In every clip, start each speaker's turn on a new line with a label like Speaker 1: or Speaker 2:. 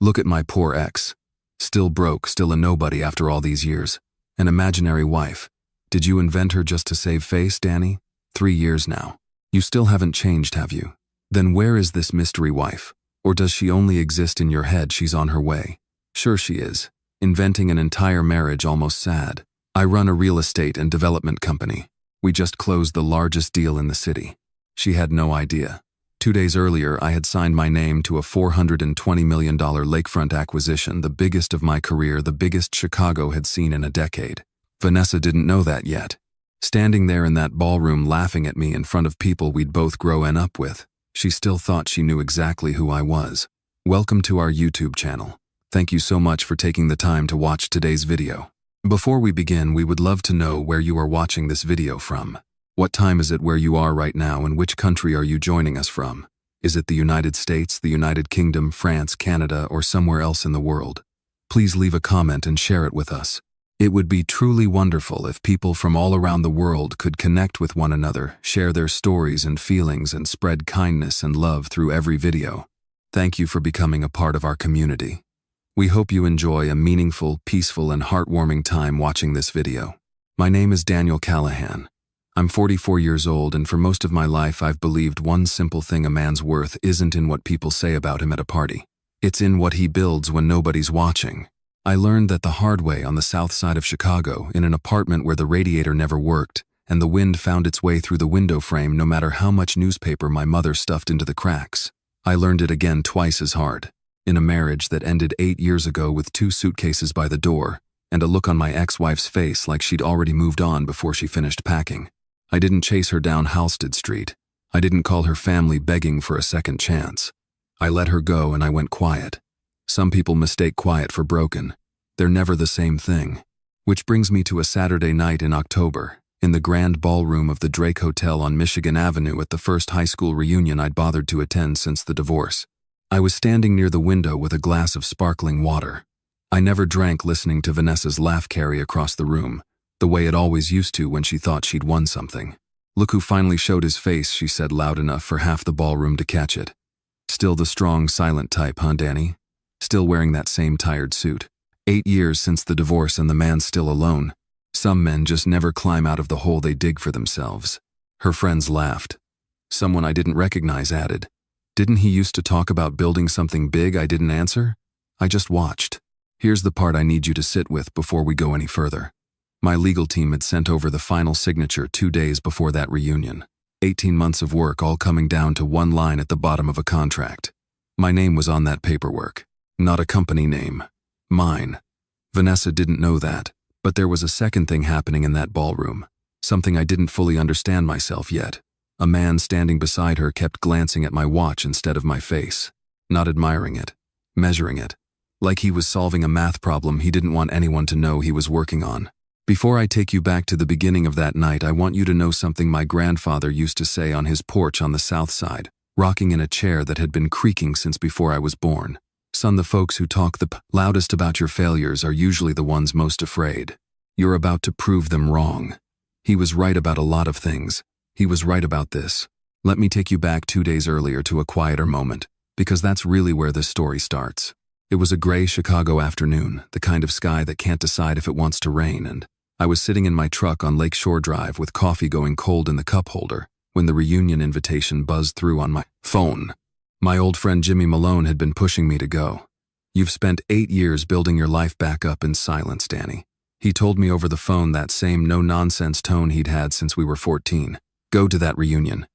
Speaker 1: Look at my poor ex. Still broke, still a nobody after all these years. An imaginary wife. Did you invent her just to save face, Danny? 3 years now. You still haven't changed, have you? Then where is this mystery wife? Or does she only exist in your head? She's on her way. Sure she is. Inventing an entire marriage, almost sad. I run a real estate and development company. We just closed the largest deal in the city. She had no idea. 2 days earlier, I had signed my name to a $420 million lakefront acquisition, the biggest of my career, the biggest Chicago had seen in a decade. Vanessa didn't know that yet. Standing there in that ballroom laughing at me in front of people we'd both grown up with, she still thought she knew exactly who I was. Welcome to our YouTube channel. Thank you so much for taking the time to watch today's video. Before we begin, we would love to know where you are watching this video from. What time is it where you are right now, and which country are you joining us from? Is it the United States, the United Kingdom, France, Canada, or somewhere else in the world? Please leave a comment and share it with us. It would be truly wonderful if people from all around the world could connect with one another, share their stories and feelings, and spread kindness and love through every video. Thank you for becoming a part of our community. We hope you enjoy a meaningful, peaceful, and heartwarming time watching this video. My name is Daniel Callahan. I'm 44 years old, and for most of my life I've believed one simple thing: a man's worth isn't in what people say about him at a party. It's in what he builds when nobody's watching. I learned that the hard way on the south side of Chicago, in an apartment where the radiator never worked, and the wind found its way through the window frame no matter how much newspaper my mother stuffed into the cracks. I learned it again twice as hard. In a marriage that ended 8 years ago with 2 suitcases by the door, and a look on my ex-wife's face like she'd already moved on before she finished packing. I didn't chase her down Halsted Street. I didn't call her family begging for a second chance. I let her go and I went quiet. Some people mistake quiet for broken. They're never the same thing. Which brings me to a Saturday night in October, in the grand ballroom of the Drake Hotel on Michigan Avenue at the first high school reunion I'd bothered to attend since the divorce. I was standing near the window with a glass of sparkling water. I never drank listening to Vanessa's laugh carry across the room, the way it always used to when she thought she'd won something. "Look who finally showed his face," she said loud enough for half the ballroom to catch it. Still the strong, silent type, huh, Danny? Still wearing that same tired suit. 8 years since the divorce and the man's still alone. Some men just never climb out of the hole they dig for themselves. Her friends laughed. Someone I didn't recognize added, "Didn't he used to talk about building something big?" I didn't answer. I just watched. Here's the part I need you to sit with before we go any further. My legal team had sent over the final signature 2 days before that reunion. 18 months of work all coming down to one line at the bottom of a contract. My name was on that paperwork. Not a company name. Mine. Vanessa didn't know that, but there was a second thing happening in that ballroom. Something I didn't fully understand myself yet. A man standing beside her kept glancing at my watch instead of my face. Not admiring it. Measuring it. Like he was solving a math problem he didn't want anyone to know he was working on. Before I take you back to the beginning of that night, I want you to know something my grandfather used to say on his porch on the south side, rocking in a chair that had been creaking since before I was born. "Son, the folks who talk the loudest about your failures are usually the ones most afraid. You're about to prove them wrong." He was right about a lot of things. He was right about this. Let me take you back 2 days earlier to a quieter moment, because that's really where this story starts. It was a gray Chicago afternoon, the kind of sky that can't decide if it wants to rain, and I was sitting in my truck on Lakeshore Drive with coffee going cold in the cup holder when the reunion invitation buzzed through on my phone. My old friend Jimmy Malone had been pushing me to go. "You've spent 8 years building your life back up in silence, Danny." He told me over the phone, that same no-nonsense tone he'd had since we were 14. "Go to that reunion.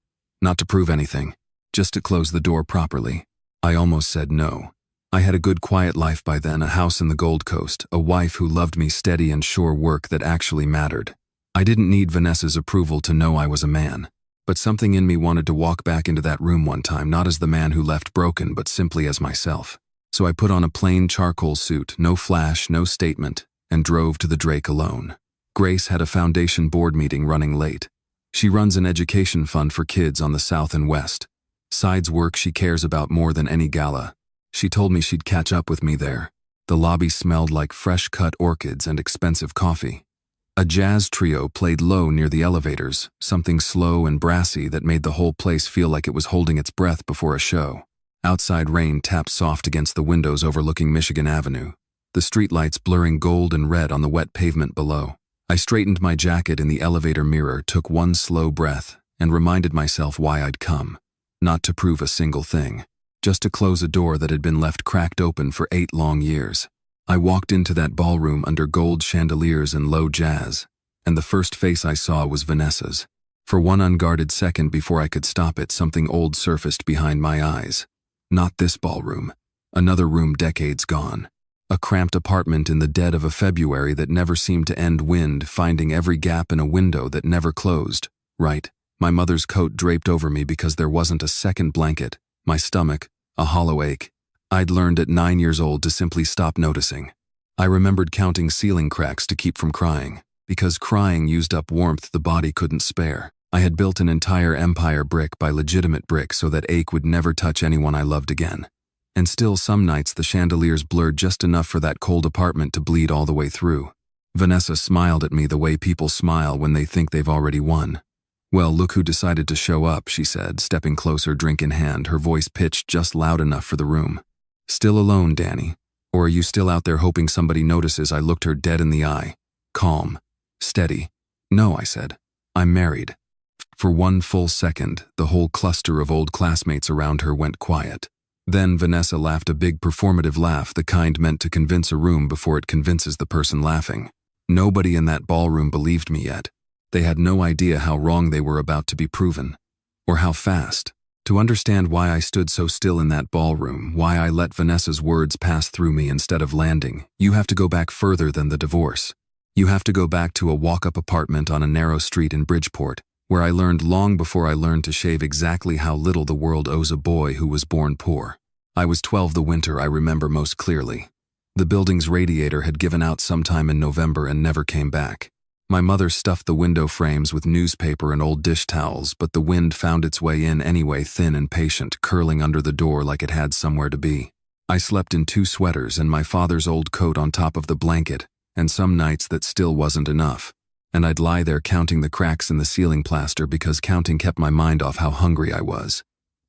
Speaker 1: Not to prove anything, just to close the door properly." I almost said no. I had a good quiet life by then, a house in the Gold Coast, a wife who loved me, steady and sure work that actually mattered. I didn't need Vanessa's approval to know I was a man. But something in me wanted to walk back into that room one time, not as the man who left broken, but simply as myself. So I put on a plain charcoal suit, no flash, no statement, and drove to the Drake alone. Grace had a foundation board meeting running late. She runs an education fund for kids on the South and West. Sides work she cares about more than any gala. She told me she'd catch up with me there. The lobby smelled like fresh-cut orchids and expensive coffee. A jazz trio played low near the elevators, something slow and brassy that made the whole place feel like it was holding its breath before a show. Outside rain tapped soft against the windows overlooking Michigan Avenue, the streetlights blurring gold and red on the wet pavement below. I straightened my jacket in the elevator mirror, took one slow breath, and reminded myself why I'd come. Not to prove a single thing, just to close a door that had been left cracked open for 8 long years. I walked into that ballroom under gold chandeliers and low jazz, and the first face I saw was Vanessa's. For one unguarded second before I could stop it, something old surfaced behind my eyes. Not this ballroom. Another room decades gone. A cramped apartment in the dead of a February that never seemed to end, wind finding every gap in a window that never closed. Right, my mother's coat draped over me because there wasn't a second blanket, my stomach, a hollow ache. I'd learned at 9 years old to simply stop noticing. I remembered counting ceiling cracks to keep from crying, because crying used up warmth the body couldn't spare. I had built an entire empire brick by legitimate brick so that ache would never touch anyone I loved again. And still some nights the chandeliers blurred just enough for that cold apartment to bleed all the way through. Vanessa smiled at me the way people smile when they think they've already won. "Well, look who decided to show up," she said, stepping closer, drink in hand, her voice pitched just loud enough for the room. "Still alone, Danny? Or are you still out there hoping somebody notices?" I looked her dead in the eye. Calm. Steady. "No," I said. "I'm married." For one full second, the whole cluster of old classmates around her went quiet. Then Vanessa laughed, a big performative laugh, the kind meant to convince a room before it convinces the person laughing. Nobody in that ballroom believed me yet. They had no idea how wrong they were about to be proven. Or how fast. To understand why I stood so still in that ballroom, why I let Vanessa's words pass through me instead of landing, you have to go back further than the divorce. You have to go back to a walk-up apartment on a narrow street in Bridgeport, where I learned long before I learned to shave exactly how little the world owes a boy who was born poor. I was 12 the winter I remember most clearly. The building's radiator had given out sometime in November and never came back. My mother stuffed the window frames with newspaper and old dish towels, but the wind found its way in anyway, thin and patient, curling under the door like it had somewhere to be. I slept in 2 sweaters and my father's old coat on top of the blanket, and some nights that still wasn't enough. And I'd lie there counting the cracks in the ceiling plaster because counting kept my mind off how hungry I was.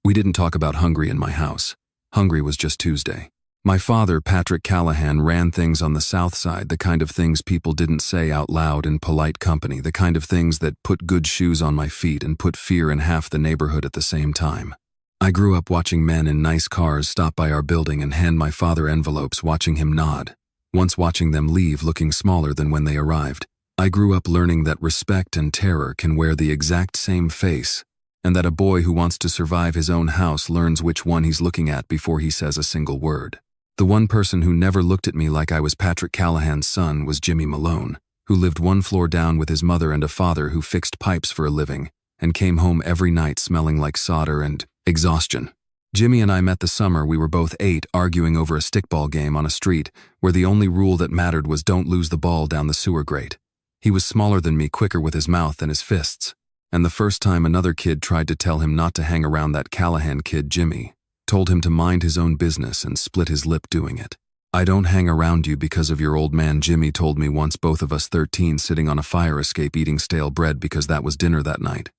Speaker 1: We didn't talk about hungry in my house. Hungry was just Tuesday. My father, Patrick Callahan, ran things on the South Side, the kind of things people didn't say out loud in polite company, the kind of things that put good shoes on my feet and put fear in half the neighborhood at the same time. I grew up watching men in nice cars stop by our building and hand my father envelopes, watching him nod, once watching them leave looking smaller than when they arrived. I grew up learning that respect and terror can wear the exact same face, and that a boy who wants to survive his own house learns which one he's looking at before he says a single word. The one person who never looked at me like I was Patrick Callahan's son was Jimmy Malone, who lived 1 floor down with his mother and a father who fixed pipes for a living and came home every night smelling like solder and exhaustion. Jimmy and I met the summer we were both 8, arguing over a stickball game on a street where the only rule that mattered was don't lose the ball down the sewer grate. He was smaller than me, quicker with his mouth than his fists, and the first time another kid tried to tell him not to hang around that Callahan kid, Jimmy told him to mind his own business and split his lip doing it. "I don't hang around you because of your old man," Jimmy told me once, both of us 13 sitting on a fire escape eating stale bread because that was dinner that night.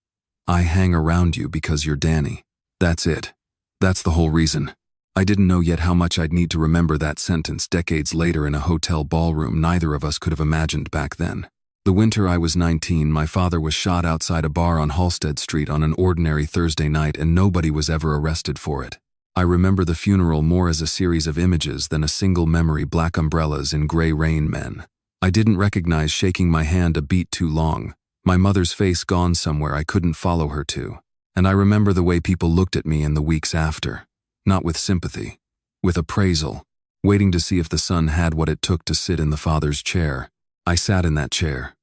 Speaker 1: "I hang around you because you're Danny. That's it. That's the whole reason." I didn't know yet how much I'd need to remember that sentence decades later in a hotel ballroom neither of us could have imagined back then. The winter I was 19, my father was shot outside a bar on Halsted Street on an ordinary Thursday night, and nobody was ever arrested for it. I remember the funeral more as a series of images than a single memory: black umbrellas in gray rain men. I didn't recognize shaking my hand a beat too long, my mother's face gone somewhere I couldn't follow her to. And I remember the way people looked at me in the weeks after, not with sympathy, with appraisal, waiting to see if the son had what it took to sit in the father's chair. I sat in that chair.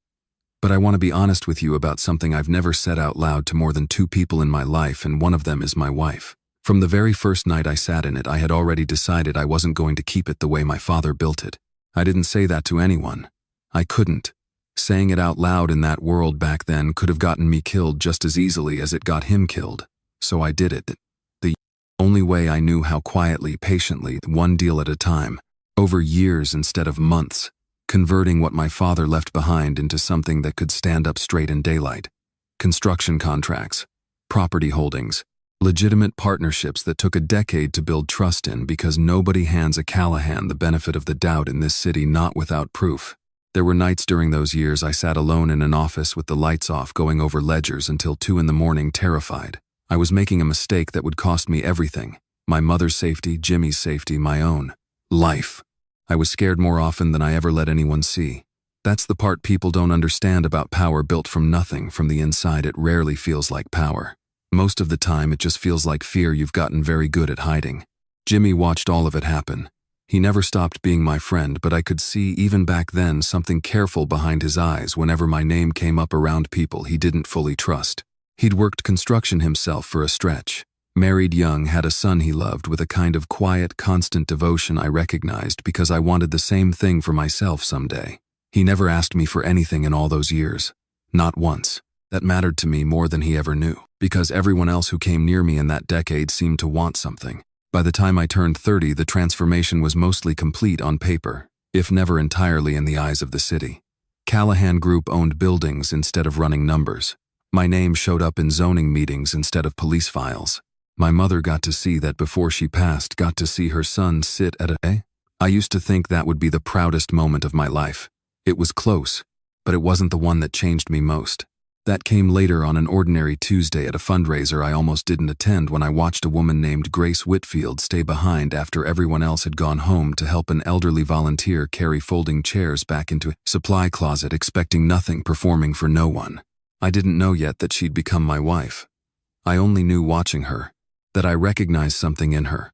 Speaker 1: But I want to be honest with you about something I've never said out loud to more than 2 people in my life, and one of them is my wife. From the very first night I sat in it, I had already decided I wasn't going to keep it the way my father built it. I didn't say that to anyone. I couldn't. Saying it out loud in that world back then could have gotten me killed just as easily as it got him killed. So I did it. The only way I knew how, quietly, patiently, one deal at a time, over years instead of months, converting what my father left behind into something that could stand up straight in daylight. Construction contracts, property holdings, Legitimate partnerships that took a decade to build trust in because nobody hands a Callahan the benefit of the doubt in this city, not without proof. There were nights during those years I sat alone in an office with the lights off going over ledgers until 2 in the morning, terrified. I was making a mistake that would cost me everything. My mother's safety, Jimmy's safety, my own life. I was scared more often than I ever let anyone see. That's the part people don't understand about power built from nothing. From the inside, it rarely feels like power. Most of the time, it just feels like fear you've gotten very good at hiding. Jimmy watched all of it happen. He never stopped being my friend, but I could see even back then something careful behind his eyes whenever my name came up around people he didn't fully trust. He'd worked construction himself for a stretch. Married young, had a son he loved with a kind of quiet, constant devotion I recognized because I wanted the same thing for myself someday. He never asked me for anything in all those years. Not once. That mattered to me more than he ever knew, because everyone else who came near me in that decade seemed to want something. By the time I turned 30, the transformation was mostly complete on paper, if never entirely in the eyes of the city. Callahan Group owned buildings instead of running numbers. My name showed up in zoning meetings instead of police files. My mother got to see that before she passed, got to see her son sit at a... I used to think that would be the proudest moment of my life. It was close, but it wasn't the one that changed me most. That came later on an ordinary Tuesday at a fundraiser I almost didn't attend when I watched a woman named Grace Whitfield stay behind after everyone else had gone home to help an elderly volunteer carry folding chairs back into a supply closet, expecting nothing, performing for no one. I didn't know yet that she'd become my wife. I only knew watching her that I recognized something in her.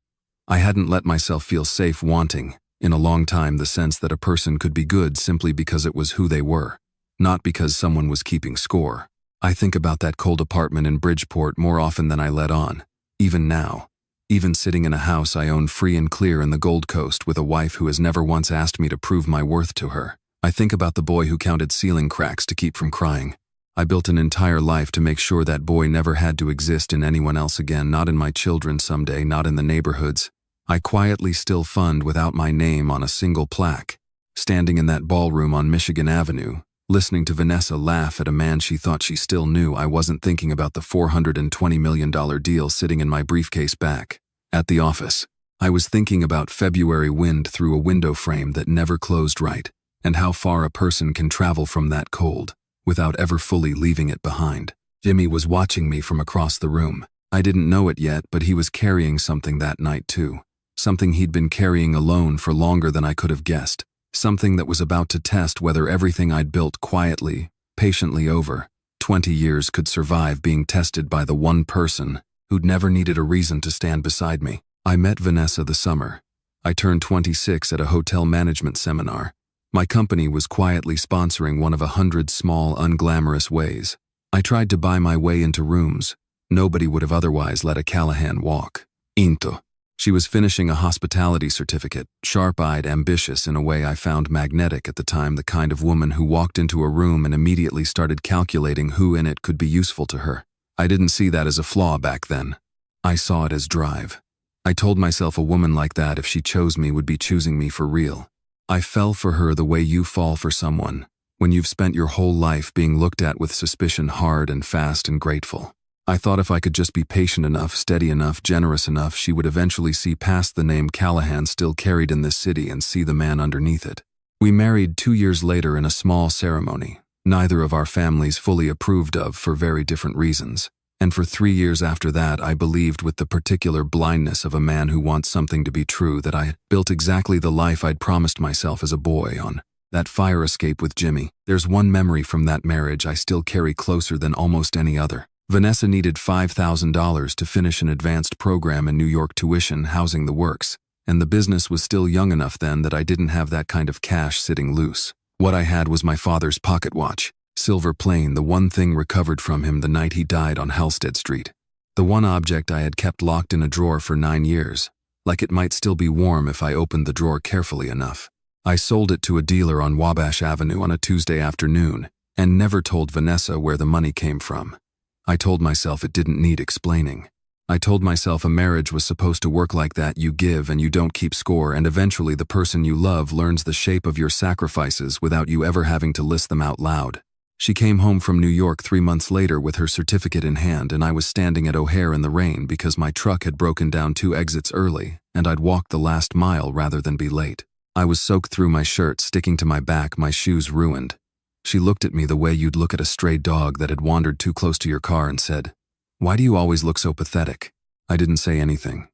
Speaker 1: I hadn't let myself feel safe wanting, in a long time, the sense that a person could be good simply because it was who they were. Not because someone was keeping score. I think about that cold apartment in Bridgeport more often than I let on. Even now. Even sitting in a house I own free and clear in the Gold Coast with a wife who has never once asked me to prove my worth to her. I think about the boy who counted ceiling cracks to keep from crying. I built an entire life to make sure that boy never had to exist in anyone else again, not in my children someday, not in the neighborhoods I quietly still fund without my name on a single plaque. Standing in that ballroom on Michigan Avenue, listening to Vanessa laugh at a man she thought she still knew, I wasn't thinking about the $420 million deal sitting in my briefcase back at the office. I was thinking about February wind through a window frame that never closed right, and how far a person can travel from that cold without ever fully leaving it behind. Jimmy was watching me from across the room. I didn't know it yet, but he was carrying something that night too. Something he'd been carrying alone for longer than I could have guessed. Something that was about to test whether everything I'd built quietly, patiently over 20 years could survive being tested by the one person who'd never needed a reason to stand beside me. I met Vanessa the summer. I turned 26 at a hotel management seminar. My company was quietly sponsoring one of 100 small, unglamorous ways. I tried to buy my way into rooms. Nobody would have otherwise let a Callahan walk. Into. She was finishing a hospitality certificate, sharp-eyed, ambitious in a way I found magnetic at the time, the kind of woman who walked into a room and immediately started calculating who in it could be useful to her. I didn't see that as a flaw back then. I saw it as drive. I told myself a woman like that, if she chose me, would be choosing me for real. I fell for her the way you fall for someone when you've spent your whole life being looked at with suspicion, hard and fast and grateful. I thought if I could just be patient enough, steady enough, generous enough, she would eventually see past the name Callahan still carried in this city and see the man underneath it. We married 2 years later in a small ceremony, neither of our families fully approved of for very different reasons. And for 3 years after that, I believed with the particular blindness of a man who wants something to be true that I had built exactly the life I'd promised myself as a boy on that fire escape with Jimmy. There's one memory from that marriage I still carry closer than almost any other. Vanessa needed $5,000 to finish an advanced program in New York, tuition, housing, the works, and the business was still young enough then that I didn't have that kind of cash sitting loose. What I had was my father's pocket watch, silver plain, the one thing recovered from him the night he died on Halstead Street. The one object I had kept locked in a drawer for 9 years, like it might still be warm if I opened the drawer carefully enough. I sold it to a dealer on Wabash Avenue on a Tuesday afternoon and never told Vanessa where the money came from. I told myself it didn't need explaining. I told myself a marriage was supposed to work like that. You give and you don't keep score, and eventually the person you love learns the shape of your sacrifices without you ever having to list them out loud. She came home from New York 3 months later with her certificate in hand, and I was standing at O'Hare in the rain because my truck had broken down 2 exits early and I'd walked the last mile rather than be late. I was soaked through my shirt, sticking to my back, my shoes ruined. She looked at me the way you'd look at a stray dog that had wandered too close to your car and said, "Why do you always look so pathetic?" I didn't say anything.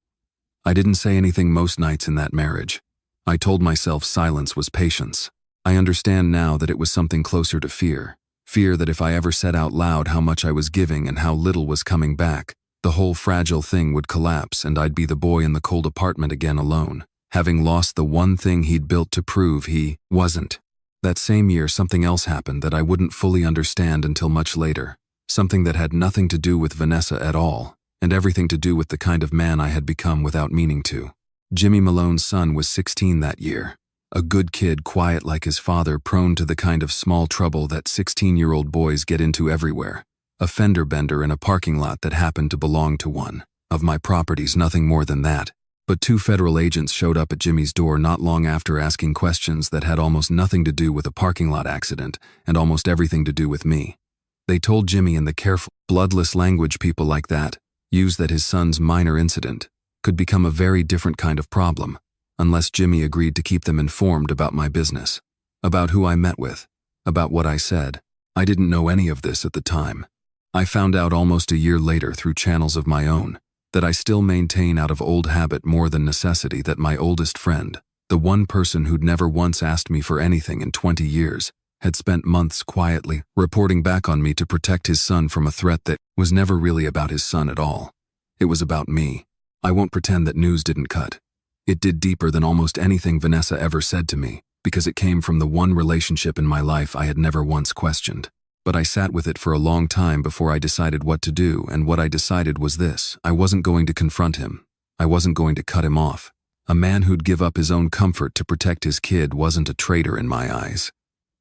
Speaker 1: I didn't say anything most nights in that marriage. I told myself silence was patience. I understand now that it was something closer to fear. Fear that if I ever said out loud how much I was giving and how little was coming back, the whole fragile thing would collapse and I'd be the boy in the cold apartment again alone, having lost the one thing he'd built to prove he wasn't. That same year, something else happened that I wouldn't fully understand until much later. Something that had nothing to do with Vanessa at all, and everything to do with the kind of man I had become without meaning to. Jimmy Malone's son was 16 that year. A good kid, quiet like his father, prone to the kind of small trouble that 16-year-old boys get into everywhere. A fender bender in a parking lot that happened to belong to one of my properties, nothing more than that. But 2 federal agents showed up at Jimmy's door not long after, asking questions that had almost nothing to do with a parking lot accident and almost everything to do with me. They told Jimmy in the careful, bloodless language people like that use that his son's minor incident could become a very different kind of problem, unless Jimmy agreed to keep them informed about my business, about who I met with, about what I said. I didn't know any of this at the time. I found out almost a year later through channels of my own that I still maintain out of old habit more than necessity that my oldest friend, the one person who'd never once asked me for anything in 20 years, had spent months quietly reporting back on me to protect his son from a threat that was never really about his son at all. It was about me. I won't pretend that news didn't cut. It did deeper than almost anything Vanessa ever said to me, because it came from the one relationship in my life I had never once questioned. But I sat with it for a long time before I decided what to do, and what I decided was this: I wasn't going to confront him. I wasn't going to cut him off. A man who'd give up his own comfort to protect his kid wasn't a traitor in my eyes.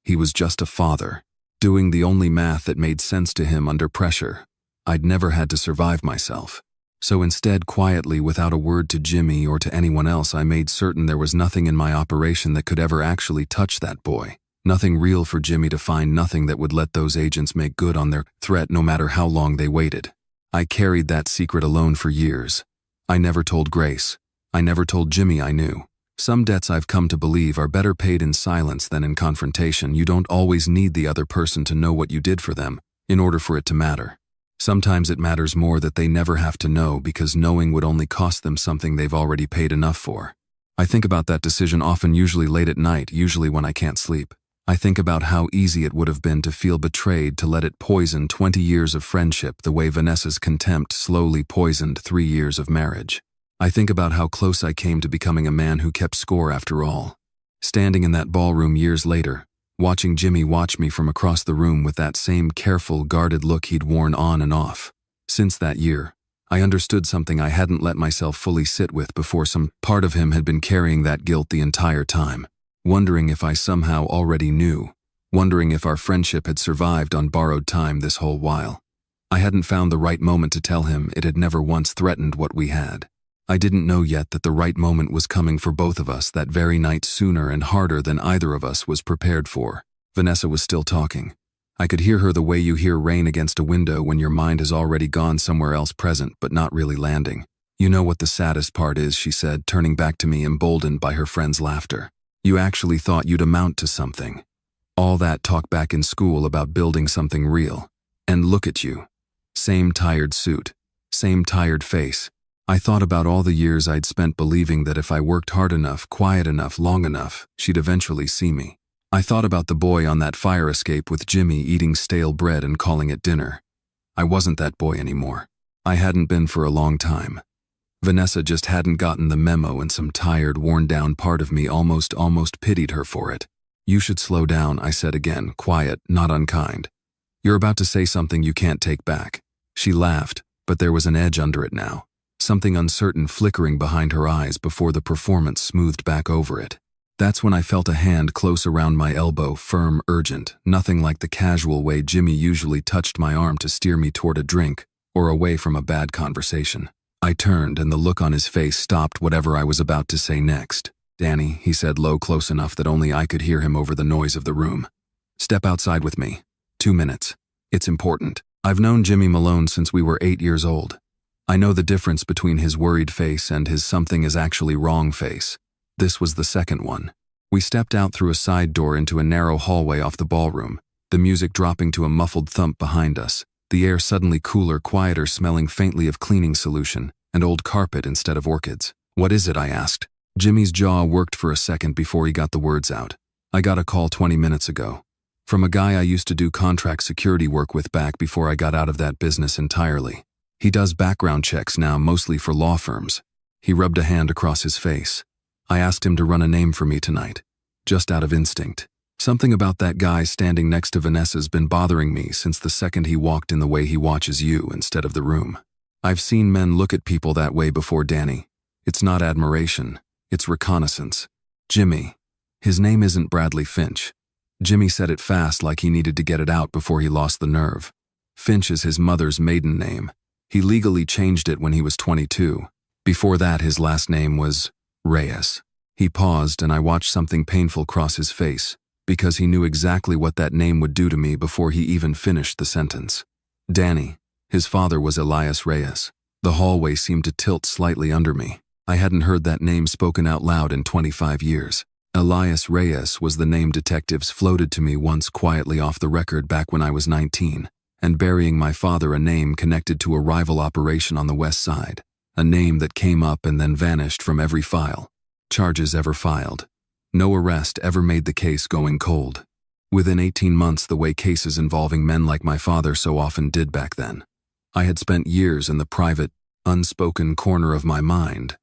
Speaker 1: He was just a father, doing the only math that made sense to him under pressure. I'd never had to survive myself. So instead, quietly, without a word to Jimmy or to anyone else, I made certain there was nothing in my operation that could ever actually touch that boy. Nothing real for Jimmy to find, nothing that would let those agents make good on their threat no matter how long they waited. I carried that secret alone for years. I never told Grace. I never told Jimmy I knew. Some debts I've come to believe are better paid in silence than in confrontation. You don't always need the other person to know what you did for them in order for it to matter. Sometimes it matters more that they never have to know, because knowing would only cost them something they've already paid enough for. I think about that decision often, usually late at night, usually when I can't sleep. I think about how easy it would have been to feel betrayed, to let it poison 20 years of friendship the way Vanessa's contempt slowly poisoned 3 years of marriage. I think about how close I came to becoming a man who kept score after all. Standing in that ballroom years later, watching Jimmy watch me from across the room with that same careful, guarded look he'd worn on and off. Since that year, I understood something I hadn't let myself fully sit with before. Some part of him had been carrying that guilt the entire time, wondering if I somehow already knew, wondering if our friendship had survived on borrowed time this whole while. I hadn't found the right moment to tell him it had never once threatened what we had. I didn't know yet that the right moment was coming for both of us that very night, sooner and harder than either of us was prepared for. Vanessa was still talking. I could hear her the way you hear rain against a window when your mind has already gone somewhere else, present but not really landing. "You know what the saddest part is," she said, turning back to me, emboldened by her friend's laughter. "You actually thought you'd amount to something. All that talk back in school about building something real. And look at you. Same tired suit. Same tired face. I thought about all the years I'd spent believing that if I worked hard enough, quiet enough, long enough, she'd eventually see me. I thought about the boy on that fire escape with Jimmy, eating stale bread and calling it dinner. I wasn't that boy anymore. I hadn't been for a long time. Vanessa just hadn't gotten the memo, and some tired, worn-down part of me almost pitied her for it. "You should slow down," I said again, quiet, not unkind. "You're about to say something you can't take back." She laughed, but there was an edge under it now. Something uncertain flickering behind her eyes before the performance smoothed back over it. That's when I felt a hand close around my elbow, firm, urgent, nothing like the casual way Jimmy usually touched my arm to steer me toward a drink or away from a bad conversation. I turned, and the look on his face stopped whatever I was about to say next. "Danny," he said low, close enough that only I could hear him over the noise of the room. "Step outside with me." 2 minutes. It's important. I've known Jimmy Malone since we were 8 years old. I know the difference between his worried face and his something is actually wrong face. This was the second one. We stepped out through a side door into a narrow hallway off the ballroom, the music dropping to a muffled thump behind us, the air suddenly cooler, quieter, smelling faintly of cleaning solution and old carpet instead of orchids. What is it? I asked. Jimmy's jaw worked for a second before he got the words out. I got a call 20 minutes ago. From a guy I used to do contract security work with back before I got out of that business entirely. He does background checks now, mostly for law firms. He rubbed a hand across his face. I asked him to run a name for me tonight, just out of instinct. Something about that guy standing next to Vanessa's been bothering me since the second he walked in the way he watches you instead of the room. I've seen men look at people that way before, Danny. It's not admiration, it's reconnaissance. Jimmy. His name isn't Bradley Finch. Jimmy said it fast like he needed to get it out before he lost the nerve. Finch is his mother's maiden name. He legally changed it when he was 22. Before that, his last name was Reyes. He paused and I watched something painful cross his face, because he knew exactly what that name would do to me before he even finished the sentence. Danny. His father was Elias Reyes. The hallway seemed to tilt slightly under me. I hadn't heard that name spoken out loud in 25 years. Elias Reyes was the name detectives floated to me once quietly off the record back when I was 19, and burying my father a name connected to a rival operation on the west side, a name that came up and then vanished from every file. Charges ever filed. No arrest ever made the case going cold. Within 18 months, the way cases involving men like my father so often did back then. I had spent years in the private, unspoken corner of my mind.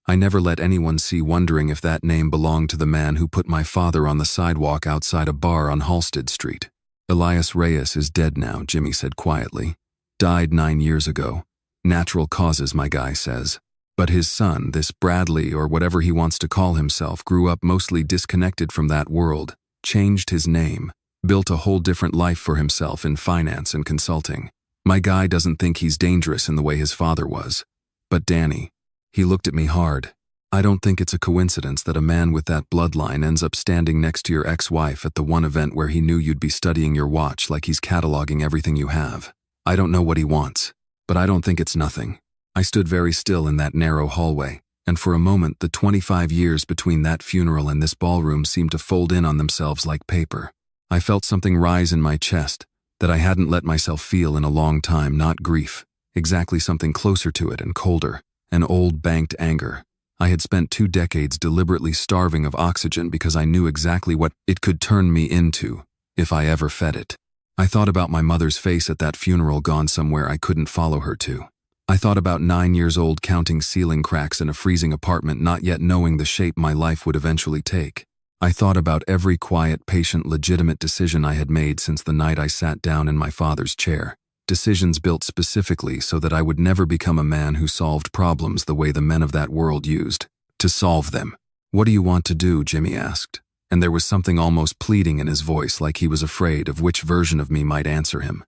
Speaker 1: I never let anyone see, wondering if that name belonged to the man who put my father on the sidewalk outside a bar on Halsted Street. Elias Reyes is dead now, Jimmy said quietly. Died 9 years ago. Natural causes, my guy says. But his son, this Bradley or whatever he wants to call himself, grew up mostly disconnected from that world, changed his name, built a whole different life for himself in finance and consulting. My guy doesn't think he's dangerous in the way his father was. But Danny, he looked at me hard. I don't think it's a coincidence that a man with that bloodline ends up standing next to your ex-wife at the one event where he knew you'd be studying your watch like he's cataloging everything you have. I don't know what he wants, but I don't think it's nothing. I stood very still in that narrow hallway, and for a moment the 25 years between that funeral and this ballroom seemed to fold in on themselves like paper. I felt something rise in my chest that I hadn't let myself feel in a long time, not grief, exactly something closer to it and colder, an old banked anger. I had spent 2 decades deliberately starving of oxygen because I knew exactly what it could turn me into if I ever fed it. I thought about my mother's face at that funeral, gone somewhere I couldn't follow her to. I thought about 9 years old counting ceiling cracks in a freezing apartment, not yet knowing the shape my life would eventually take. I thought about every quiet, patient, legitimate decision I had made since the night I sat down in my father's chair. Decisions built specifically so that I would never become a man who solved problems the way the men of that world used to solve them. What do you want to do? Jimmy asked, and there was something almost pleading in his voice, like he was afraid of which version of me might answer him.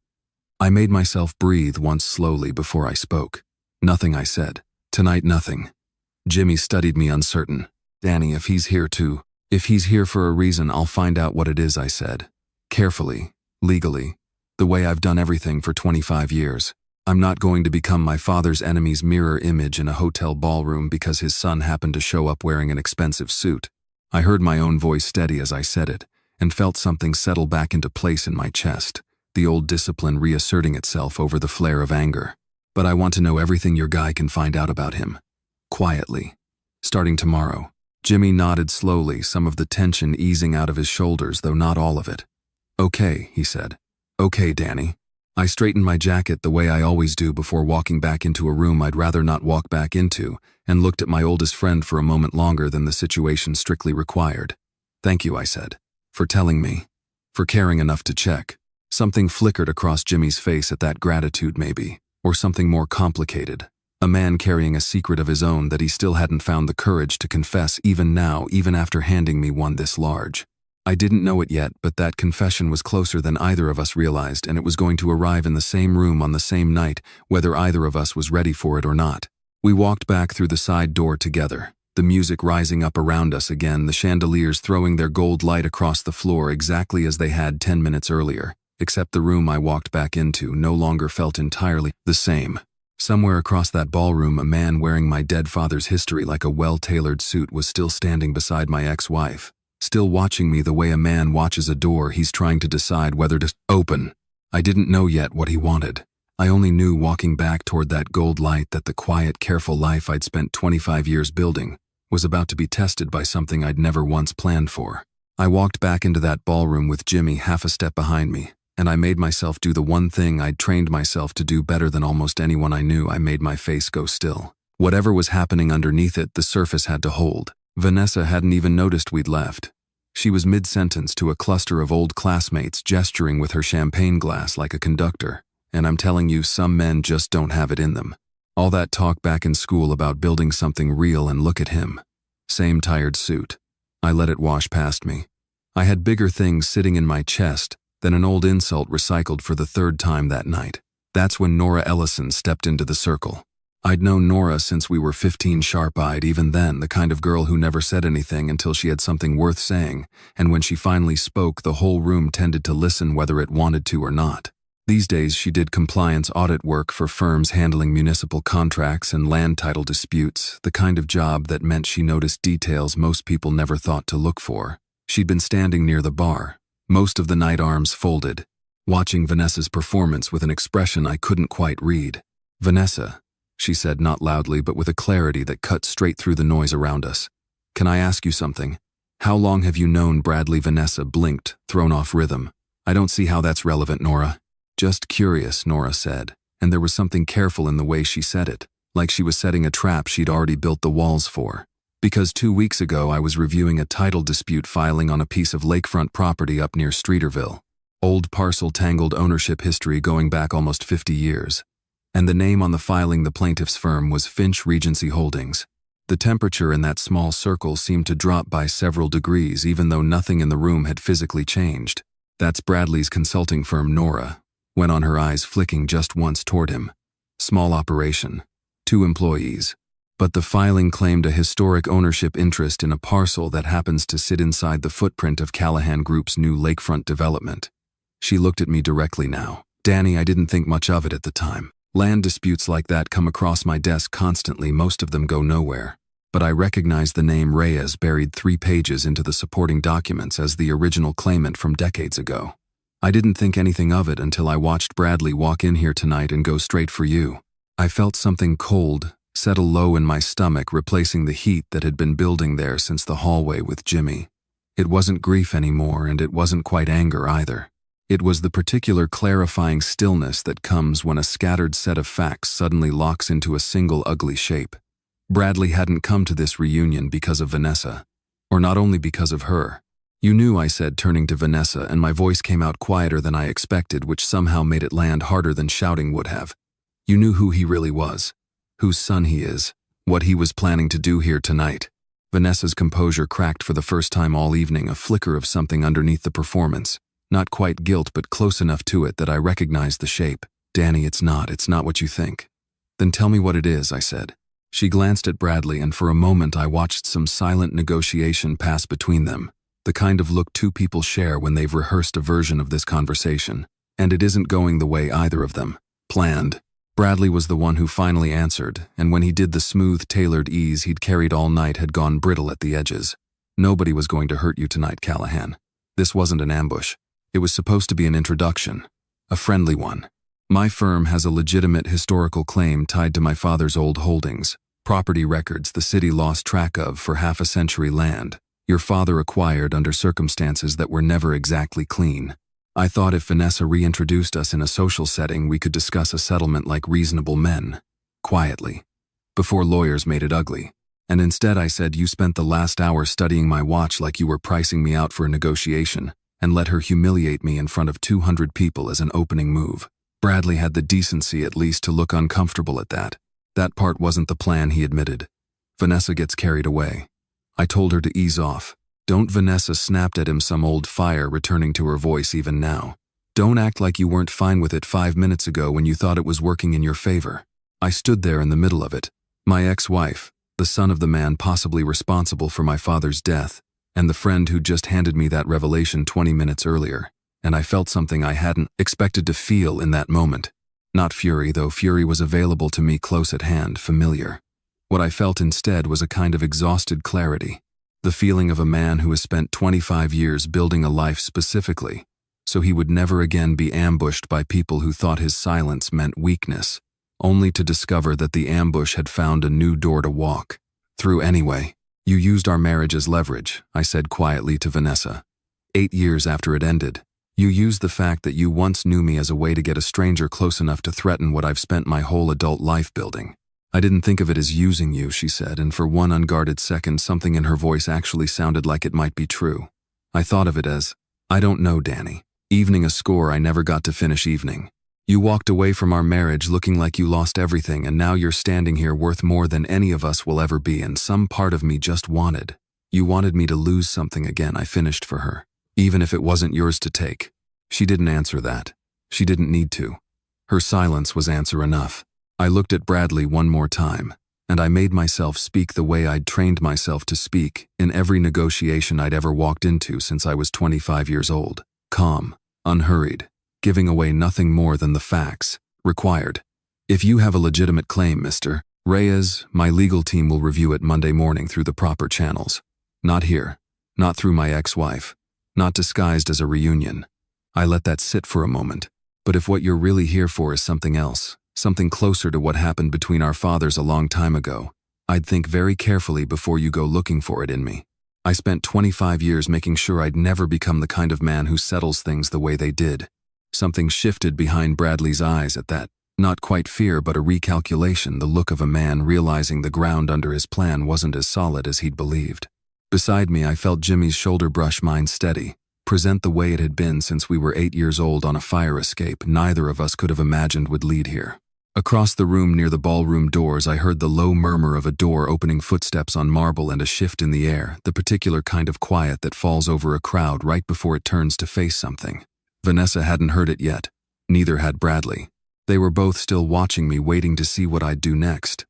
Speaker 1: I made myself breathe once slowly before I spoke. Nothing, I said. Tonight, nothing. Jimmy studied me, uncertain. Danny, if he's here for a reason, I'll find out what it is, I said. Carefully, legally, the way I've done everything for 25 years. I'm not going to become my father's enemy's mirror image in a hotel ballroom because his son happened to show up wearing an expensive suit. I heard my own voice steady as I said it, and felt something settle back into place in my chest, the old discipline reasserting itself over the flare of anger. But I want to know everything your guy can find out about him. Quietly. Starting tomorrow. Jimmy nodded slowly, some of the tension easing out of his shoulders, though not all of it. Okay, he said. Okay, Danny. I straightened my jacket the way I always do before walking back into a room I'd rather not walk back into, and looked at my oldest friend for a moment longer than the situation strictly required. Thank you, I said, for telling me, for caring enough to check. Something flickered across Jimmy's face at that gratitude, maybe, or something more complicated. A man carrying a secret of his own that he still hadn't found the courage to confess even now, even after handing me one this large. I didn't know it yet, but that confession was closer than either of us realized, and it was going to arrive in the same room on the same night, whether either of us was ready for it or not. We walked back through the side door together, the music rising up around us again, the chandeliers throwing their gold light across the floor exactly as they had 10 minutes earlier. except the room I walked back into no longer felt entirely the same. Somewhere across that ballroom, a man wearing my dead father's history like a well-tailored suit was still standing beside my ex-wife, still watching me the way a man watches a door he's trying to decide whether to open. I didn't know yet what he wanted. I only knew walking back toward that gold light that the quiet, careful life I'd spent 25 years building was about to be tested by something I'd never once planned for. I walked back into that ballroom with Jimmy half a step behind me, and I made myself do the one thing I'd trained myself to do better than almost anyone I knew. I made my face go still. Whatever was happening underneath it, the surface had to hold. Vanessa hadn't even noticed we'd left. She was mid-sentence to a cluster of old classmates gesturing with her champagne glass like a conductor, and I'm telling you, some men just don't have it in them. All that talk back in school about building something real, and look at him. Same tired suit. I let it wash past me. I had bigger things sitting in my chest than an old insult recycled for the third time that night. That's when Nora Ellison stepped into the circle. I'd known Nora since we were 15, sharp-eyed, even then, the kind of girl who never said anything until she had something worth saying, and when she finally spoke, the whole room tended to listen whether it wanted to or not. These days, she did compliance audit work for firms handling municipal contracts and land title disputes, the kind of job that meant she noticed details most people never thought to look for. She'd been standing near the bar, most of the night, arms folded, watching Vanessa's performance with an expression I couldn't quite read. "Vanessa," she said, not loudly but with a clarity that cut straight through the noise around us. "Can I ask you something? How long have you known Bradley?" Vanessa blinked, thrown off rhythm. "I don't see how that's relevant, Nora." "Just curious," Nora said, and there was something careful in the way she said it, like she was setting a trap she'd already built the walls for. "Because 2 weeks ago I was reviewing a title dispute filing on a piece of lakefront property up near Streeterville. Old parcel, tangled ownership history going back almost 50 years. And the name on the filing, the plaintiff's firm, was Finch Regency Holdings. The temperature in that small circle seemed to drop by several degrees, even though nothing in the room had physically changed. "That's Bradley's consulting firm," Nora went on, her eyes flicking just once toward him. "Small operation, 2 employees. But the filing claimed a historic ownership interest in a parcel that happens to sit inside the footprint of Callahan Group's new lakefront development." She looked at me directly now. "Danny, I didn't think much of it at the time. Land disputes like that come across my desk constantly, most of them go nowhere. But I recognized the name Reyes buried 3 pages into the supporting documents as the original claimant from decades ago. I didn't think anything of it until I watched Bradley walk in here tonight and go straight for you. I felt something cold settle low in my stomach, replacing the heat that had been building there since the hallway with Jimmy. It wasn't grief anymore, and it wasn't quite anger either. It was the particular clarifying stillness that comes when a scattered set of facts suddenly locks into a single ugly shape. Bradley hadn't come to this reunion because of Vanessa, or not only because of her. "You knew," I said, turning to Vanessa, and my voice came out quieter than I expected, which somehow made it land harder than shouting would have. "You knew who he really was. Whose son he is, what he was planning to do here tonight." Vanessa's composure cracked for the first time all evening, a flicker of something underneath the performance. Not quite guilt, but close enough to it that I recognized the shape. "Danny, it's not what you think." "Then tell me what it is," I said. She glanced at Bradley, and for a moment I watched some silent negotiation pass between them, the kind of look 2 people share when they've rehearsed a version of this conversation, and it isn't going the way either of them planned. Bradley was the one who finally answered, and when he did, the smooth, tailored ease he'd carried all night had gone brittle at the edges. "Nobody was going to hurt you tonight, Callahan. This wasn't an ambush. It was supposed to be an introduction, a friendly one. My firm has a legitimate historical claim tied to my father's old holdings, property records the city lost track of for half a century, land your father acquired under circumstances that were never exactly clean. I thought if Vanessa reintroduced us in a social setting, we could discuss a settlement like reasonable men, quietly, before lawyers made it ugly. And instead I said, you spent the last hour studying my watch like you were pricing me out for a negotiation, and let her humiliate me in front of 200 people as an opening move." Bradley had the decency at least to look uncomfortable at that. "That part wasn't the plan," he admitted. "Vanessa gets carried away. I told her to ease off." "Don't," Vanessa snapped at him, some old fire returning to her voice even now. "Don't act like you weren't fine with it 5 minutes ago when you thought it was working in your favor." I stood there in the middle of it. My ex-wife, the son of the man possibly responsible for my father's death, and the friend who'd just handed me that revelation 20 minutes earlier. and I felt something I hadn't expected to feel in that moment. Not fury, though fury was available to me close at hand, familiar. What I felt instead was a kind of exhausted clarity. The feeling of a man who has spent 25 years building a life specifically, so he would never again be ambushed by people who thought his silence meant weakness, only to discover that the ambush had found a new door to walk through anyway. You used our marriage as leverage, I said quietly to Vanessa. 8 years after it ended, you used the fact that you once knew me as a way to get a stranger close enough to threaten what I've spent my whole adult life building. I didn't think of it as using you, she said, and for one unguarded second something in her voice actually sounded like it might be true. I thought of it as, I don't know, Danny. Evening a score I never got to finish evening. You walked away from our marriage looking like you lost everything, and now you're standing here worth more than any of us will ever be, and some part of me just wanted. You wanted me to lose something again, I finished for her. Even if it wasn't yours to take. She didn't answer that. She didn't need to. Her silence was answer enough. I looked at Bradley one more time, and I made myself speak the way I'd trained myself to speak in every negotiation I'd ever walked into since I was 25 years old. Calm, unhurried, giving away nothing more than the facts required. If you have a legitimate claim, Mr. Reyes, my legal team will review it Monday morning through the proper channels. Not here. Not through my ex-wife. Not disguised as a reunion. I let that sit for a moment. But if what you're really here for is something else, something closer to what happened between our fathers a long time ago, I'd think very carefully before you go looking for it in me. I spent 25 years making sure I'd never become the kind of man who settles things the way they did. Something shifted behind Bradley's eyes at that, not quite fear but a recalculation, the look of a man realizing the ground under his plan wasn't as solid as he'd believed. Beside me I felt Jimmy's shoulder brush mine steady, present the way it had been since we were 8 years old on a fire escape neither of us could have imagined would lead here. Across the room near the ballroom doors I heard the low murmur of a door opening, footsteps on marble, and a shift in the air, the particular kind of quiet that falls over a crowd right before it turns to face something. Vanessa hadn't heard it yet. Neither had Bradley. They were both still watching me, waiting to see what I'd do next.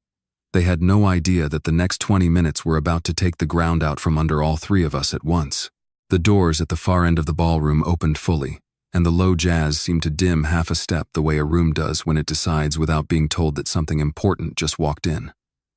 Speaker 1: They had no idea that the next 20 minutes were about to take the ground out from under all three of us at once. The doors at the far end of the ballroom opened fully, and the low jazz seemed to dim half a step the way a room does when it decides without being told that something important just walked in.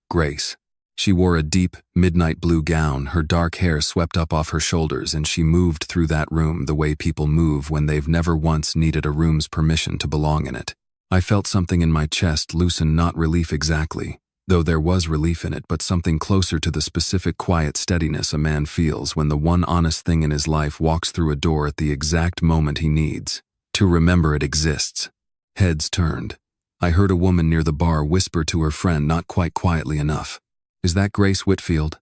Speaker 1: Grace. She wore a deep, midnight blue gown, her dark hair swept up off her shoulders, and she moved through that room the way people move when they've never once needed a room's permission to belong in it. I felt something in my chest loosen, not relief exactly, though there was relief in it, but something closer to the specific quiet steadiness a man feels when the one honest thing in his life walks through a door at the exact moment he needs to remember it exists. Heads turned. I heard a woman near the bar whisper to her friend, not quite quietly enough, "Is that Grace Whitfield?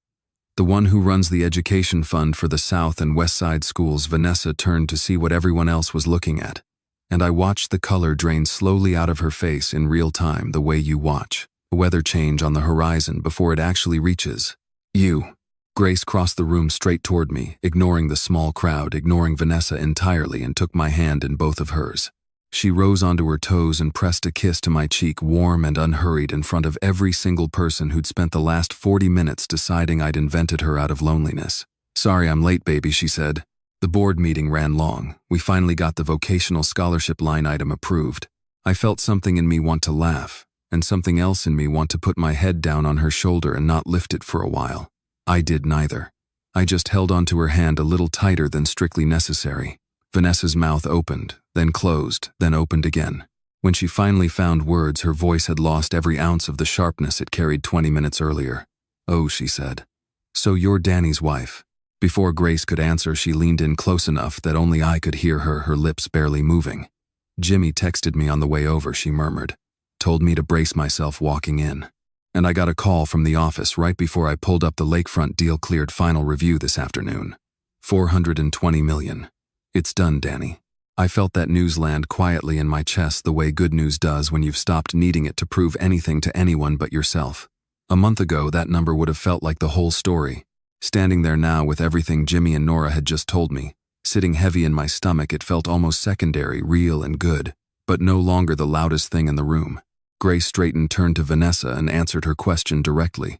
Speaker 1: The one who runs the education fund for the South and West Side schools?" Vanessa turned to see what everyone else was looking at, and I watched the color drain slowly out of her face in real time, the way you watch a weather change on the horizon before it actually reaches you. Grace crossed the room straight toward me, ignoring the small crowd, ignoring Vanessa entirely, and took my hand in both of hers. She rose onto her toes and pressed a kiss to my cheek, warm and unhurried, in front of every single person who'd spent the last 40 minutes deciding I'd invented her out of loneliness. "Sorry I'm late, baby," she said. "The board meeting ran long. We finally got the vocational scholarship line item approved." I felt something in me want to laugh, and something else in me want to put my head down on her shoulder and not lift it for a while. I did neither. I just held onto her hand a little tighter than strictly necessary. Vanessa's mouth opened, then closed, then opened again. When she finally found words, her voice had lost every ounce of the sharpness it carried 20 minutes earlier. "Oh," she said. "So you're Danny's wife." Before Grace could answer, she leaned in close enough that only I could hear her, her lips barely moving. "Jimmy texted me on the way over," she murmured. "Told me to brace myself walking in. And I got a call from the office right before I pulled up. The lakefront deal cleared final review this afternoon. $420 million. It's done, Danny." I felt that news land quietly in my chest the way good news does when you've stopped needing it to prove anything to anyone but yourself. A month ago, that number would have felt like the whole story. Standing there now with everything Jimmy and Nora had just told me, sitting heavy in my stomach, it felt almost secondary, real and good, but no longer the loudest thing in the room. Grace straightened, turned to Vanessa, and answered her question directly.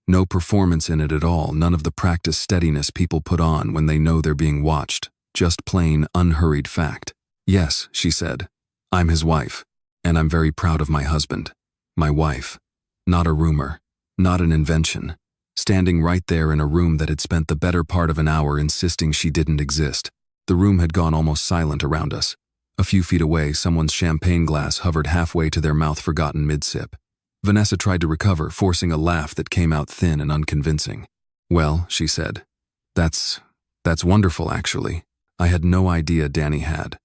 Speaker 1: No performance in it at all, none of the practiced steadiness people put on when they know they're being watched. just plain, unhurried fact. "Yes," she said. "I'm his wife, and I'm very proud of my husband. My wife. Not a rumor, not an invention. Standing right there in a room that had spent the better part of an hour insisting she didn't exist. The room had gone almost silent around us. A few feet away, someone's champagne glass hovered halfway to their mouth, forgotten mid-sip. Vanessa tried to recover, forcing a laugh that came out thin and unconvincing. "Well," she said, That's wonderful, actually. I had no idea Danny had."